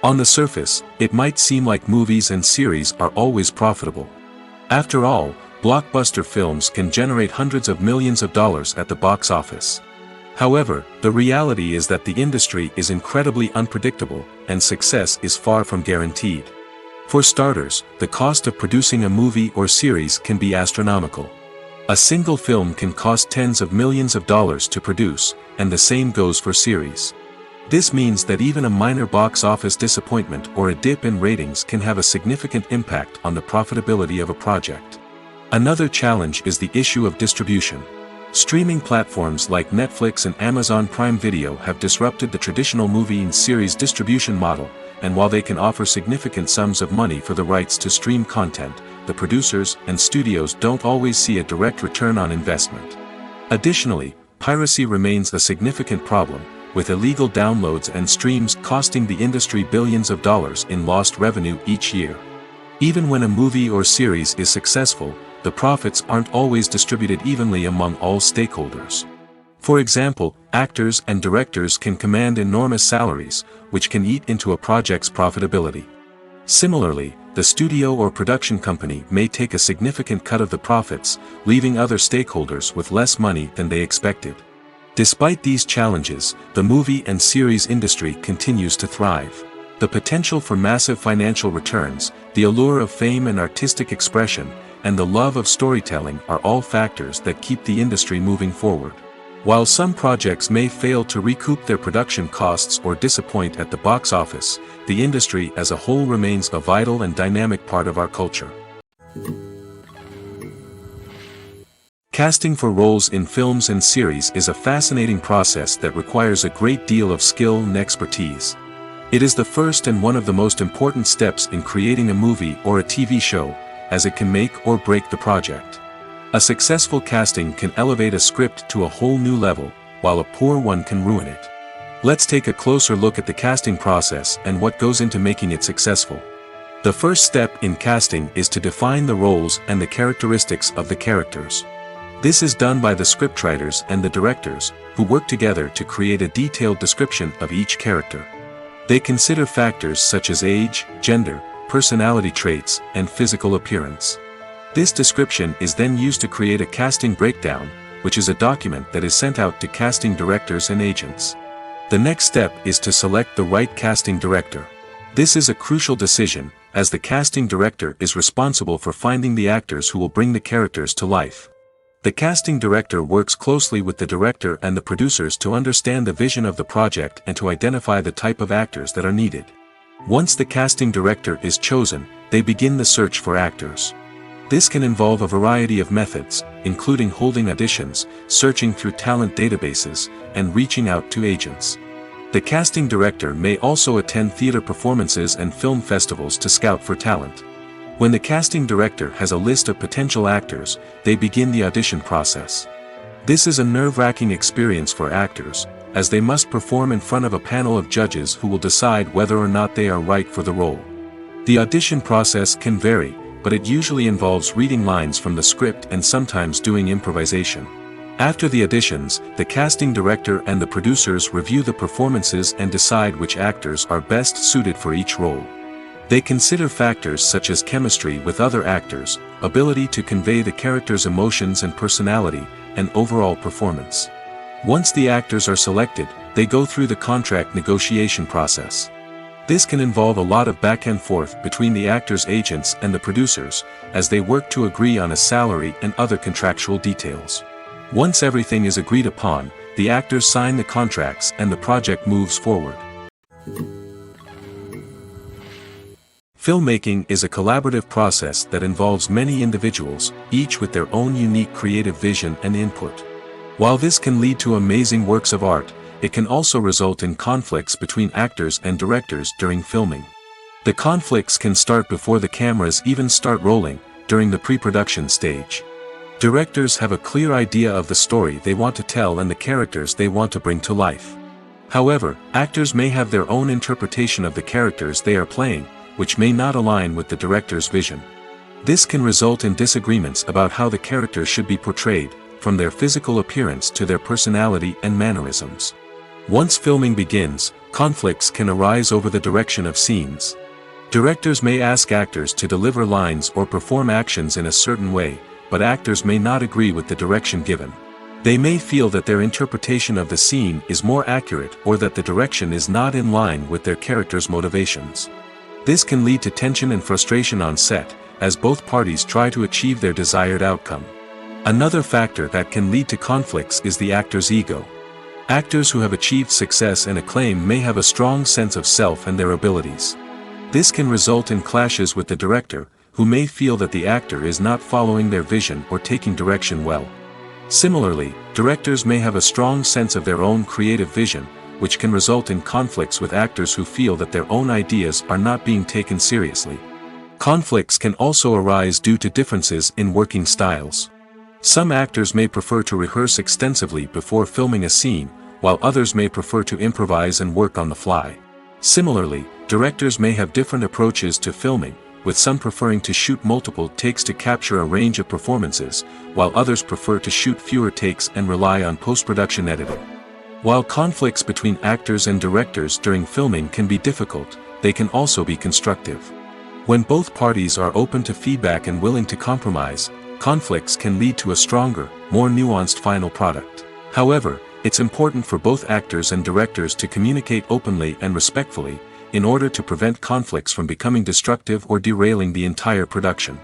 On the surface, it might seem like movies and series are always profitable. After all, blockbuster films can generate hundreds of millions of dollars at the box office. However, the reality is that the industry is incredibly unpredictable, and success is far from guaranteed. For starters, the cost of producing a movie or series can be astronomical. A single film can cost tens of millions of dollars to produce, and the same goes for series. This means that even a minor box office disappointment or a dip in ratings can have a significant impact on the profitability of a project. Another challenge is the issue of distribution. Streaming platforms like Netflix and Amazon Prime Video have disrupted the traditional movie and series distribution model, and while they can offer significant sums of money for the rights to stream content, the producers and studios don't always see a direct return on investment. Additionally, piracy remains a significant problem, with illegal downloads and streams costing the industry billions of dollars in lost revenue each year. Even when a movie or series is successful, the profits aren't always distributed evenly among all stakeholders. For example, actors and directors can command enormous salaries, which can eat into a project's profitability. Similarly, the studio or production company may take a significant cut of the profits, leaving other stakeholders with less money than they expected. Despite these challenges, the movie and series industry continues to thrive. The potential for massive financial returns, the allure of fame and artistic expression, and the love of storytelling are all factors that keep the industry moving forward. While some projects may fail to recoup their production costs or disappoint at the box office, the industry as a whole remains a vital and dynamic part of our culture. Casting for roles in films and series is a fascinating process that requires a great deal of skill and expertise. It is the first and one of the most important steps in creating a movie or a TV show, as it can make or break the project. A successful casting can elevate a script to a whole new level, while a poor one can ruin it. Let's take a closer look at the casting process and what goes into making it successful. The first step in casting is to define the roles and the characteristics of the characters. This is done by the scriptwriters and the directors, who work together to create a detailed description of each character. They consider factors such as age, gender, personality traits, and physical appearance. This description is then used to create a casting breakdown, which is a document that is sent out to casting directors and agents. The next step is to select the right casting director. This is a crucial decision, as the casting director is responsible for finding the actors who will bring the characters to life. The casting director works closely with the director and the producers to understand the vision of the project and to identify the type of actors that are needed. Once the casting director is chosen, they begin the search for actors. This can involve a variety of methods, including holding auditions, searching through talent databases, and reaching out to agents. The casting director may also attend theater performances and film festivals to scout for talent. When the casting director has a list of potential actors, they begin the audition process. This is a nerve-wracking experience for actors, as they must perform in front of a panel of judges who will decide whether or not they are right for the role. The audition process can vary, but it usually involves reading lines from the script and sometimes doing improvisation. After the auditions, the casting director and the producers review the performances and decide which actors are best suited for each role. They consider factors such as chemistry with other actors, ability to convey the character's emotions and personality, and overall performance. Once the actors are selected, they go through the contract negotiation process. This can involve a lot of back and forth between the actors' agents and the producers, as they work to agree on a salary and other contractual details. Once everything is agreed upon, the actors sign the contracts and the project moves forward. Filmmaking is a collaborative process that involves many individuals, each with their own unique creative vision and input. While this can lead to amazing works of art, it can also result in conflicts between actors and directors during filming. The conflicts can start before the cameras even start rolling, during the pre-production stage. Directors have a clear idea of the story they want to tell and the characters they want to bring to life. However, actors may have their own interpretation of the characters they are playing, which may not align with the director's vision. This can result in disagreements about how the characters should be portrayed, from their physical appearance to their personality and mannerisms. Once filming begins, conflicts can arise over the direction of scenes. Directors may ask actors to deliver lines or perform actions in a certain way, but actors may not agree with the direction given. They may feel that their interpretation of the scene is more accurate or that the direction is not in line with their character's motivations. This can lead to tension and frustration on set, as both parties try to achieve their desired outcome. Another factor that can lead to conflicts is the actor's ego. Actors who have achieved success and acclaim may have a strong sense of self and their abilities. This can result in clashes with the director, who may feel that the actor is not following their vision or taking direction well. Similarly, directors may have a strong sense of their own creative vision, which can result in conflicts with actors who feel that their own ideas are not being taken seriously. Conflicts can also arise due to differences in working styles. Some actors may prefer to rehearse extensively before filming a scene, while others may prefer to improvise and work on the fly. Similarly, directors may have different approaches to filming, with some preferring to shoot multiple takes to capture a range of performances, while others prefer to shoot fewer takes and rely on post-production editing. While conflicts between actors and directors during filming can be difficult, they can also be constructive. When both parties are open to feedback and willing to compromise, conflicts can lead to a stronger, more nuanced final product. However, it's important for both actors and directors to communicate openly and respectfully, in order to prevent conflicts from becoming destructive or derailing the entire production.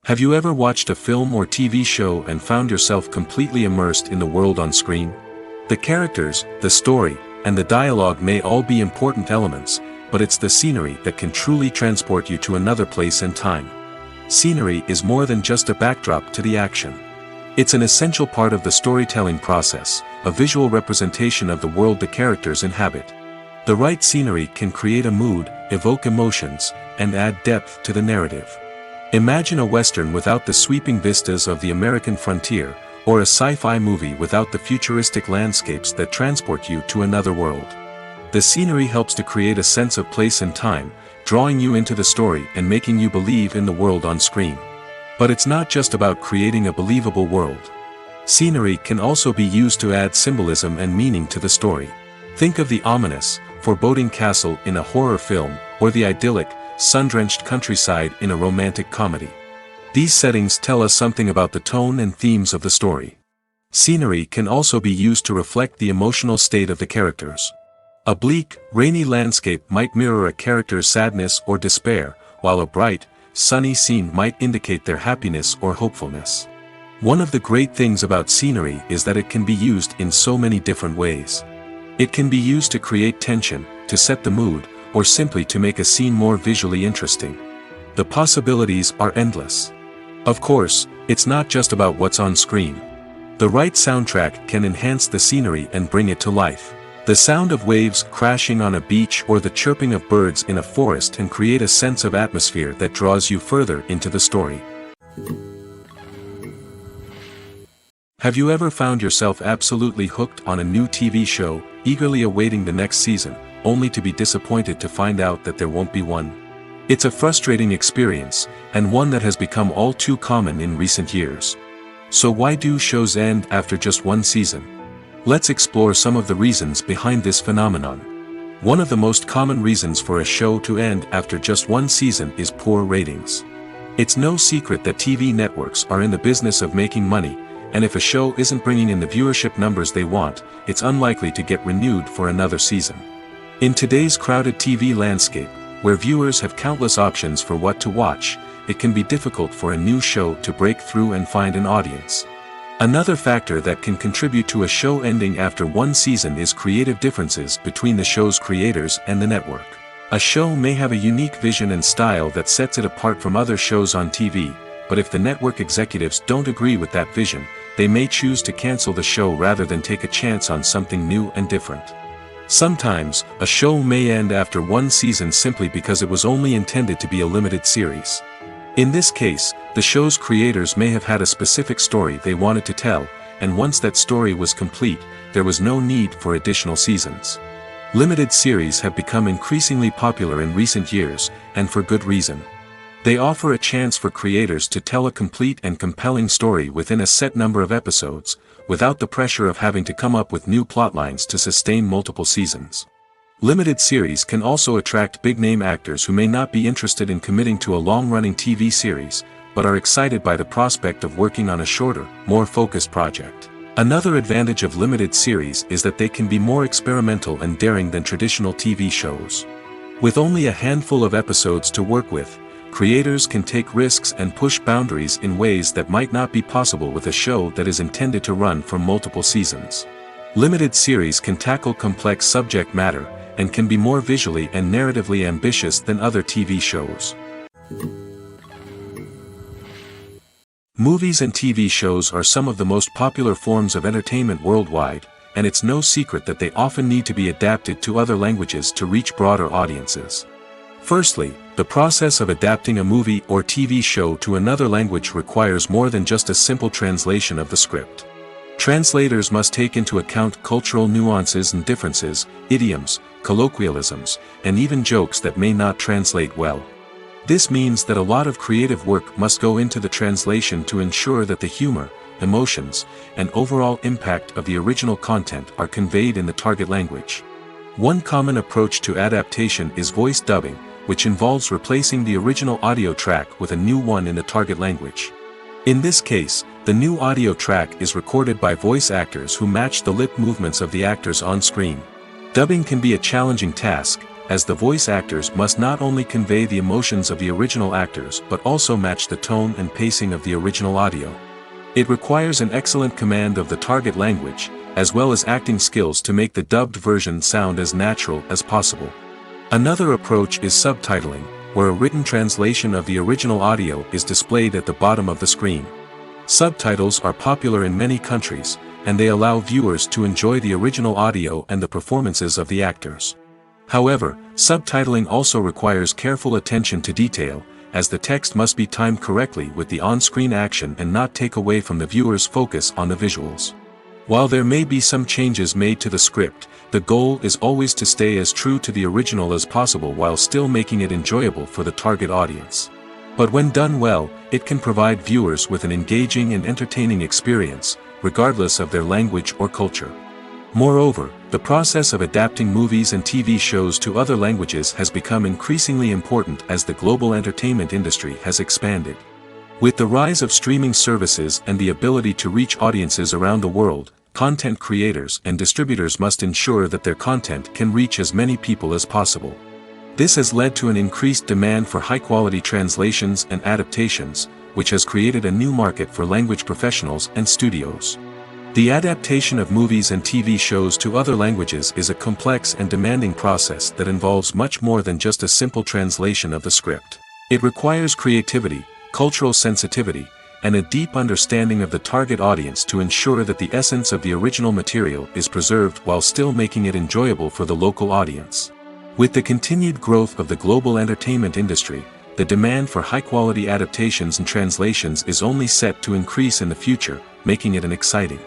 Have you ever watched a film or TV show and found yourself completely immersed in the world on screen? The characters, the story, and the dialogue may all be important elements, but it's the scenery that can truly transport you to another place and time. Scenery is more than just a backdrop to the action. It's an essential part of the storytelling process, a visual representation of the world the characters inhabit. The right scenery can create a mood, evoke emotions, and add depth to the narrative. Imagine a Western without the sweeping vistas of the American frontier, or a sci-fi movie without the futuristic landscapes that transport you to another world. The scenery helps to create a sense of place and time, drawing you into the story and making you believe in the world on screen. But it's not just about creating a believable world. Scenery can also be used to add symbolism and meaning to the story. Think of the ominous, foreboding castle in a horror film, or the idyllic, sun-drenched countryside in a romantic comedy. These settings tell us something about the tone and themes of the story. Scenery can also be used to reflect the emotional state of the characters. A bleak, rainy landscape might mirror a character's sadness or despair, while a bright, sunny scene might indicate their happiness or hopefulness. One of the great things about scenery is that it can be used in so many different ways. It can be used to create tension, to set the mood, or simply to make a scene more visually interesting. The possibilities are endless. Of course, it's not just about what's on screen. The right soundtrack can enhance the scenery and bring it to life. The sound of waves crashing on a beach or the chirping of birds in a forest can create a sense of atmosphere that draws you further into the story. Have you ever found yourself absolutely hooked on a new TV show, eagerly awaiting the next season, only to be disappointed to find out that there won't be one? It's a frustrating experience, and one that has become all too common in recent years. So why do shows end after just one season? Let's explore some of the reasons behind this phenomenon. One of the most common reasons for a show to end after just one season is poor ratings. It's no secret that TV networks are in the business of making money, and if a show isn't bringing in the viewership numbers they want, it's unlikely to get renewed for another season. In today's crowded TV landscape, where viewers have countless options for what to watch, it can be difficult for a new show to break through and find an audience. Another factor that can contribute to a show ending after one season is creative differences between the show's creators and the network. A show may have a unique vision and style that sets it apart from other shows on TV, but if the network executives don't agree with that vision, they may choose to cancel the show rather than take a chance on something new and different. Sometimes, a show may end after one season simply because it was only intended to be a limited series. In this case, the show's creators may have had a specific story they wanted to tell, and once that story was complete, there was no need for additional seasons. Limited series have become increasingly popular in recent years, and for good reason. They offer a chance for creators to tell a complete and compelling story within a set number of episodes, without the pressure of having to come up with new plotlines to sustain multiple seasons. Limited series can also attract big-name actors who may not be interested in committing to a long-running TV series, but are excited by the prospect of working on a shorter, more focused project. Another advantage of limited series is that they can be more experimental and daring than traditional TV shows. With only a handful of episodes to work with, creators can take risks and push boundaries in ways that might not be possible with a show that is intended to run for multiple seasons. Limited series can tackle complex subject matter, and can be more visually and narratively ambitious than other TV shows. Movies and TV shows are some of the most popular forms of entertainment worldwide, and it's no secret that they often need to be adapted to other languages to reach broader audiences. Firstly, the process of adapting a movie or TV show to another language requires more than just a simple translation of the script. Translators must take into account cultural nuances and differences, idioms, colloquialisms, and even jokes that may not translate well. This means that a lot of creative work must go into the translation to ensure that the humor, emotions, and overall impact of the original content are conveyed in the target language. One common approach to adaptation is voice dubbing, which involves replacing the original audio track with a new one in the target language. In this case, the new audio track is recorded by voice actors who match the lip movements of the actors on screen. Dubbing can be a challenging task, as the voice actors must not only convey the emotions of the original actors but also match the tone and pacing of the original audio. It requires an excellent command of the target language, as well as acting skills to make the dubbed version sound as natural as possible. Another approach is subtitling, where a written translation of the original audio is displayed at the bottom of the screen. Subtitles are popular in many countries, and they allow viewers to enjoy the original audio and the performances of the actors. However, subtitling also requires careful attention to detail, as the text must be timed correctly with the on-screen action and not take away from the viewer's focus on the visuals. While there may be some changes made to the script, the goal is always to stay as true to the original as possible while still making it enjoyable for the target audience. But when done well, it can provide viewers with an engaging and entertaining experience, regardless of their language or culture. Moreover, the process of adapting movies and TV shows to other languages has become increasingly important as the global entertainment industry has expanded. With the rise of streaming services and the ability to reach audiences around the world, content creators and distributors must ensure that their content can reach as many people as possible. This has led to an increased demand for high-quality translations and adaptations, which has created a new market for language professionals and studios. The adaptation of movies and TV shows to other languages is a complex and demanding process that involves much more than just a simple translation of the script. It requires creativity, cultural sensitivity, and a deep understanding of the target audience to ensure that the essence of the original material is preserved while still making it enjoyable for the local audience. With the continued growth of the global entertainment industry, the demand for high-quality adaptations and translations is only set to increase in the future, making it an exciting.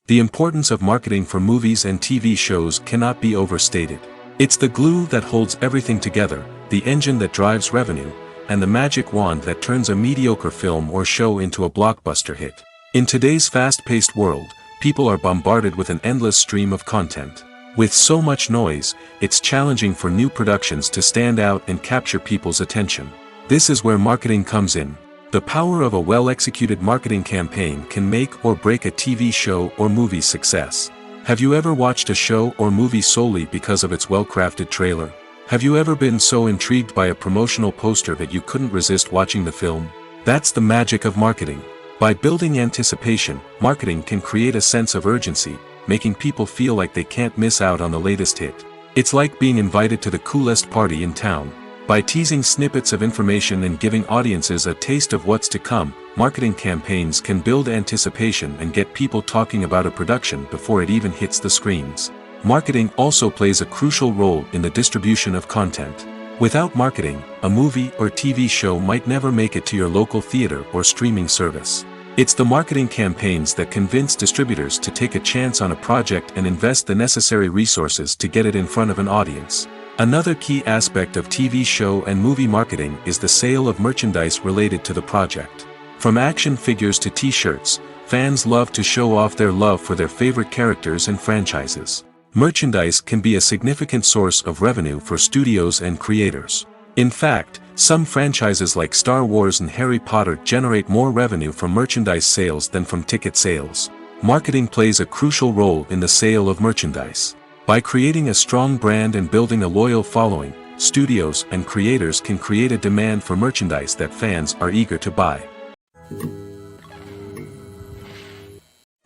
The importance of marketing for movies and TV shows cannot be overstated. It's the glue that holds everything together, the engine that drives revenue, and the magic wand that turns a mediocre film or show into a blockbuster hit. In today's fast-paced world, people are bombarded with an endless stream of content. With so much noise, it's challenging for new productions to stand out and capture people's attention. This is where marketing comes in. The power of a well-executed marketing campaign can make or break a TV show or movie's success. Have you ever watched a show or movie solely because of its well-crafted trailer? Have you ever been so intrigued by a promotional poster that you couldn't resist watching the film? That's the magic of marketing. By building anticipation, marketing can create a sense of urgency, making people feel like they can't miss out on the latest hit. It's like being invited to the coolest party in town. By teasing snippets of information and giving audiences a taste of what's to come, marketing campaigns can build anticipation and get people talking about a production before it even hits the screens. Marketing also plays a crucial role in the distribution of content. Without marketing, a movie or TV show might never make it to your local theater or streaming service. It's the marketing campaigns that convince distributors to take a chance on a project and invest the necessary resources to get it in front of an audience. Another key aspect of TV show and movie marketing is the sale of merchandise related to the project. From action figures to t-shirts, fans love to show off their love for their favorite characters and franchises. Merchandise can be a significant source of revenue for studios and creators. In fact, some franchises like Star Wars and Harry Potter generate more revenue from merchandise sales than from ticket sales. Marketing plays a crucial role in the sale of merchandise. By creating a strong brand and building a loyal following, studios and creators can create a demand for merchandise that fans are eager to buy.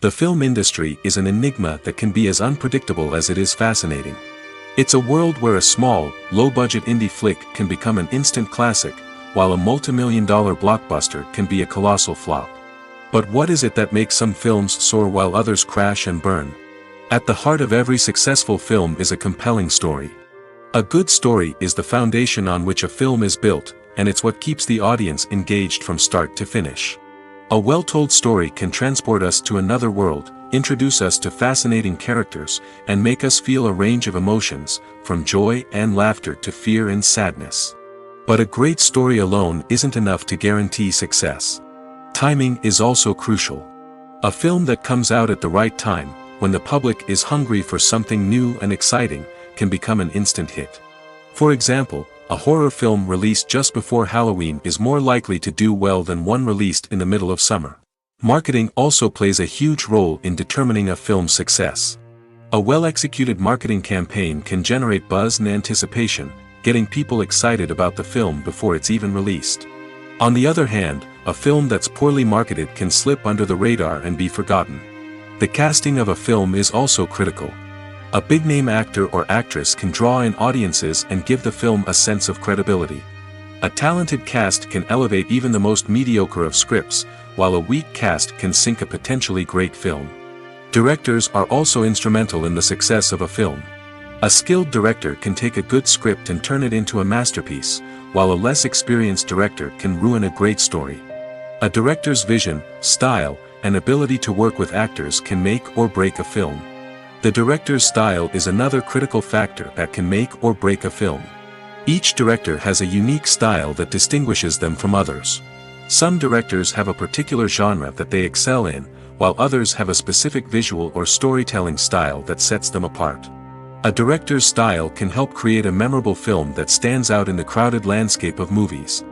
The film industry is an enigma that can be as unpredictable as it is fascinating. It's a world where a small, low-budget indie flick can become an instant classic, while a multi-million-dollar blockbuster can be a colossal flop. But what is it that makes some films soar while others crash and burn? At the heart of every successful film is a compelling story. A good story is the foundation on which a film is built, and it's what keeps the audience engaged from start to finish. A well-told story can transport us to another world, introduce us to fascinating characters, and make us feel a range of emotions, from joy and laughter to fear and sadness. But a great story alone isn't enough to guarantee success. Timing is also crucial. A film that comes out at the right time, when the public is hungry for something new and exciting, can become an instant hit. For example, a horror film released just before Halloween is more likely to do well than one released in the middle of summer. Marketing also plays a huge role in determining a film's success. A well-executed marketing campaign can generate buzz and anticipation, getting people excited about the film before it's even released. On the other hand, a film that's poorly marketed can slip under the radar and be forgotten. The casting of a film is also critical. A big-name actor or actress can draw in audiences and give the film a sense of credibility. A talented cast can elevate even the most mediocre of scripts, while a weak cast can sink a potentially great film. Directors are also instrumental in the success of a film. A skilled director can take a good script and turn it into a masterpiece, while a less experienced director can ruin a great story. A director's vision, style, and ability to work with actors can make or break a film. The director's style is another critical factor that can make or break a film. Each director has a unique style that distinguishes them from others. Some directors have a particular genre that they excel in, while others have a specific visual or storytelling style that sets them apart. A director's style can help create a memorable film that stands out in the crowded landscape of movies.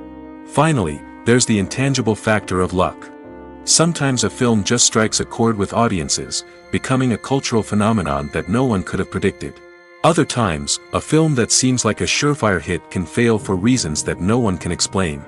Finally, there's the intangible factor of luck. Sometimes a film just strikes a chord with audiences, becoming a cultural phenomenon that no one could have predicted. Other times, a film that seems like a surefire hit can fail for reasons that no one can explain.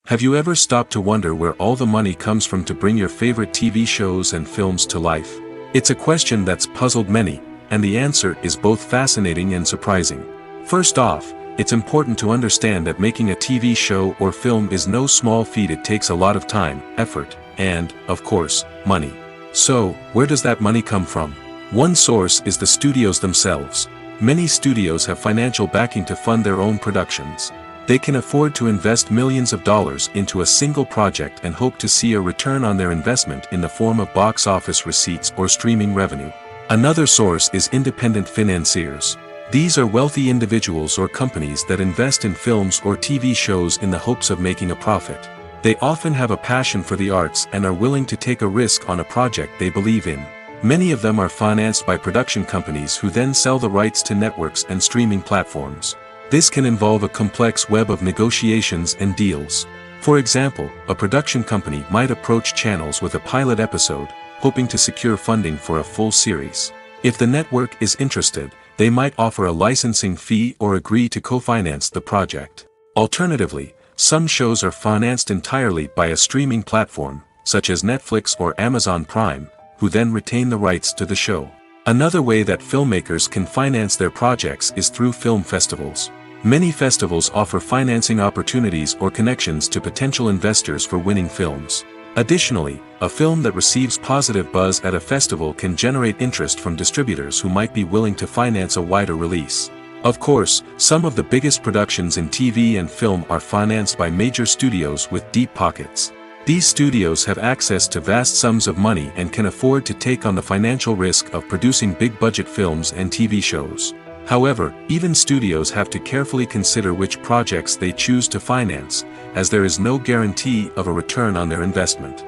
Have you ever stopped to wonder where all the money comes from to bring your favorite TV shows and films to life? It's a question that's puzzled many, and the answer is both fascinating and surprising. First off, It's important to understand that making a TV show or film is no small feat. It takes a lot of time, effort, and, of course, money. So, where does that money come from? One source is the studios themselves. Many studios have financial backing to fund their own productions. They can afford to invest millions of dollars into a single project and hope to see a return on their investment in the form of box office receipts or streaming revenue. Another source is independent financiers. These are wealthy individuals or companies that invest in films or TV shows in the hopes of making a profit. They often have a passion for the arts and are willing to take a risk on a project they believe in. Many of them are financed by production companies who then sell the rights to networks and streaming platforms. This can involve a complex web of negotiations and deals. For example, a production company might approach channels with a pilot episode, hoping to secure funding for a full series. If the network is interested, they might offer a licensing fee or agree to co-finance the project. Alternatively, some shows are financed entirely by a streaming platform, such as Netflix or Amazon Prime, who then retain the rights to the show. Another way that filmmakers can finance their projects is through film festivals. Many festivals offer financing opportunities or connections to potential investors for winning films. Additionally, a film that receives positive buzz at a festival can generate interest from distributors who might be willing to finance a wider release. Of course, some of the biggest productions in TV and film are financed by major studios with deep pockets. These studios have access to vast sums of money and can afford to take on the financial risk of producing big-budget films and TV shows. However, even studios have to carefully consider which projects they choose to finance, as there is no guarantee of a return on their investment.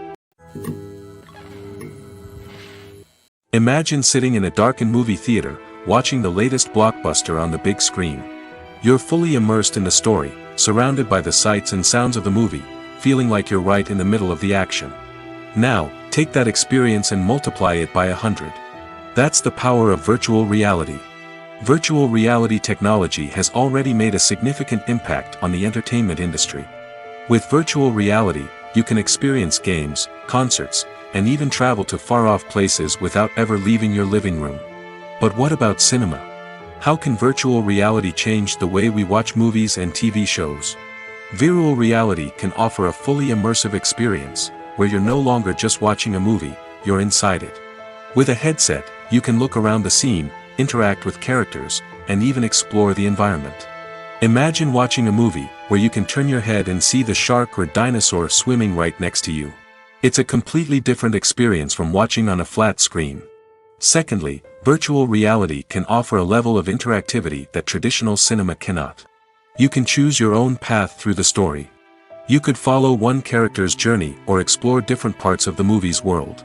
Imagine sitting in a darkened movie theater, watching the latest blockbuster on the big screen. You're fully immersed in the story, surrounded by the sights and sounds of the movie, feeling like you're right in the middle of the action. Now, take that experience and multiply it by 100. That's the power of virtual reality. Virtual reality technology has already made a significant impact on the entertainment industry. With virtual reality, you can experience games, concerts, and even travel to far-off places without ever leaving your living room. But what about cinema? How can virtual reality change the way we watch movies and TV shows? Virtual reality can offer a fully immersive experience, where you're no longer just watching a movie, you're inside it. With a headset, you can look around the scene, interact with characters, and even explore the environment. Imagine watching a movie where you can turn your head and see the shark or dinosaur swimming right next to you. It's a completely different experience from watching on a flat screen. Secondly, virtual reality can offer a level of interactivity that traditional cinema cannot. You can choose your own path through the story. You could follow one character's journey or explore different parts of the movie's world.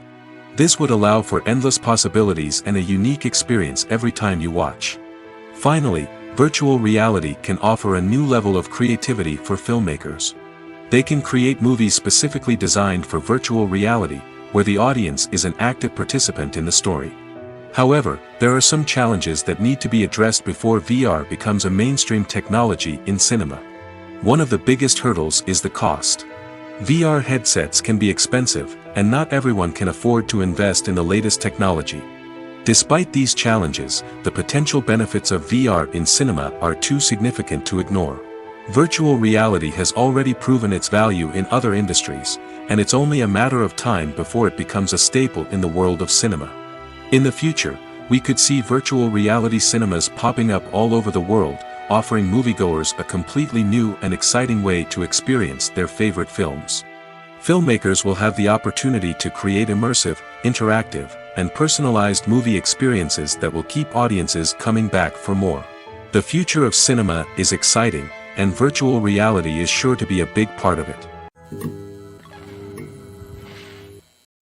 This would allow for endless possibilities and a unique experience every time you watch. Finally, virtual reality can offer a new level of creativity for filmmakers. They can create movies specifically designed for virtual reality, where the audience is an active participant in the story. However, there are some challenges that need to be addressed before VR becomes a mainstream technology in cinema. One of the biggest hurdles is the cost. VR headsets can be expensive, and not everyone can afford to invest in the latest technology. Despite these challenges, the potential benefits of VR in cinema are too significant to ignore. Virtual reality has already proven its value in other industries, and it's only a matter of time before it becomes a staple in the world of cinema. In the future, we could see virtual reality cinemas popping up all over the world, offering moviegoers a completely new and exciting way to experience their favorite films. Filmmakers will have the opportunity to create immersive, interactive, and personalized movie experiences that will keep audiences coming back for more. The future of cinema is exciting, and virtual reality is sure to be a big part of it.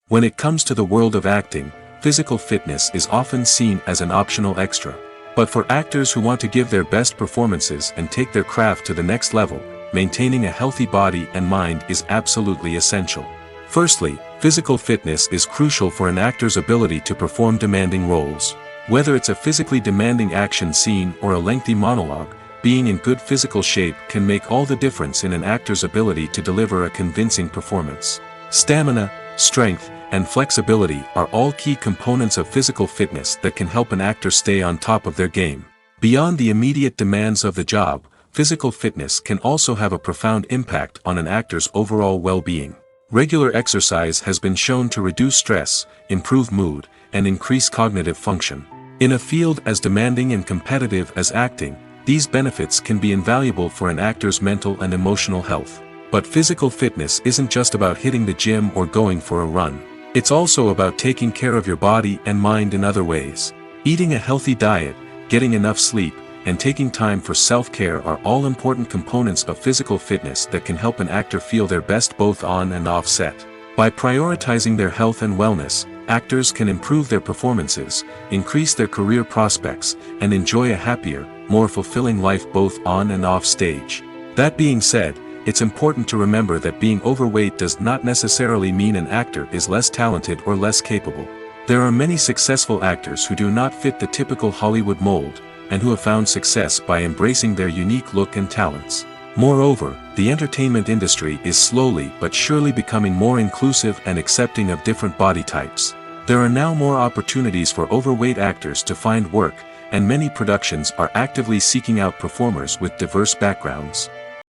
When it comes to the world of acting, physical fitness is often seen as an optional extra. But for actors who want to give their best performances and take their craft to the next level, maintaining a healthy body and mind is absolutely essential. Firstly, physical fitness is crucial for an actor's ability to perform demanding roles. Whether it's a physically demanding action scene or a lengthy monologue, being in good physical shape can make all the difference in an actor's ability to deliver a convincing performance. Stamina, strength, and flexibility are all key components of physical fitness that can help an actor stay on top of their game. Beyond the immediate demands of the job, physical fitness can also have a profound impact on an actor's overall well-being. Regular exercise has been shown to reduce stress, improve mood, and increase cognitive function. In a field as demanding and competitive as acting, these benefits can be invaluable for an actor's mental and emotional health. But physical fitness isn't just about hitting the gym or going for a run. It's also about taking care of your body and mind in other ways. Eating a healthy diet, getting enough sleep, and taking time for self-care are all important components of physical fitness that can help an actor feel their best both on and off set. By prioritizing their health and wellness, actors can improve their performances, increase their career prospects, and enjoy a happier, more fulfilling life both on and off stage. That being said, it's important to remember that being overweight does not necessarily mean an actor is less talented or less capable. There are many successful actors who do not fit the typical Hollywood mold, and who have found success by embracing their unique look and talents. Moreover, the entertainment industry is slowly but surely becoming more inclusive and accepting of different body types. There are now more opportunities for overweight actors to find work, and many productions are actively seeking out performers with diverse backgrounds.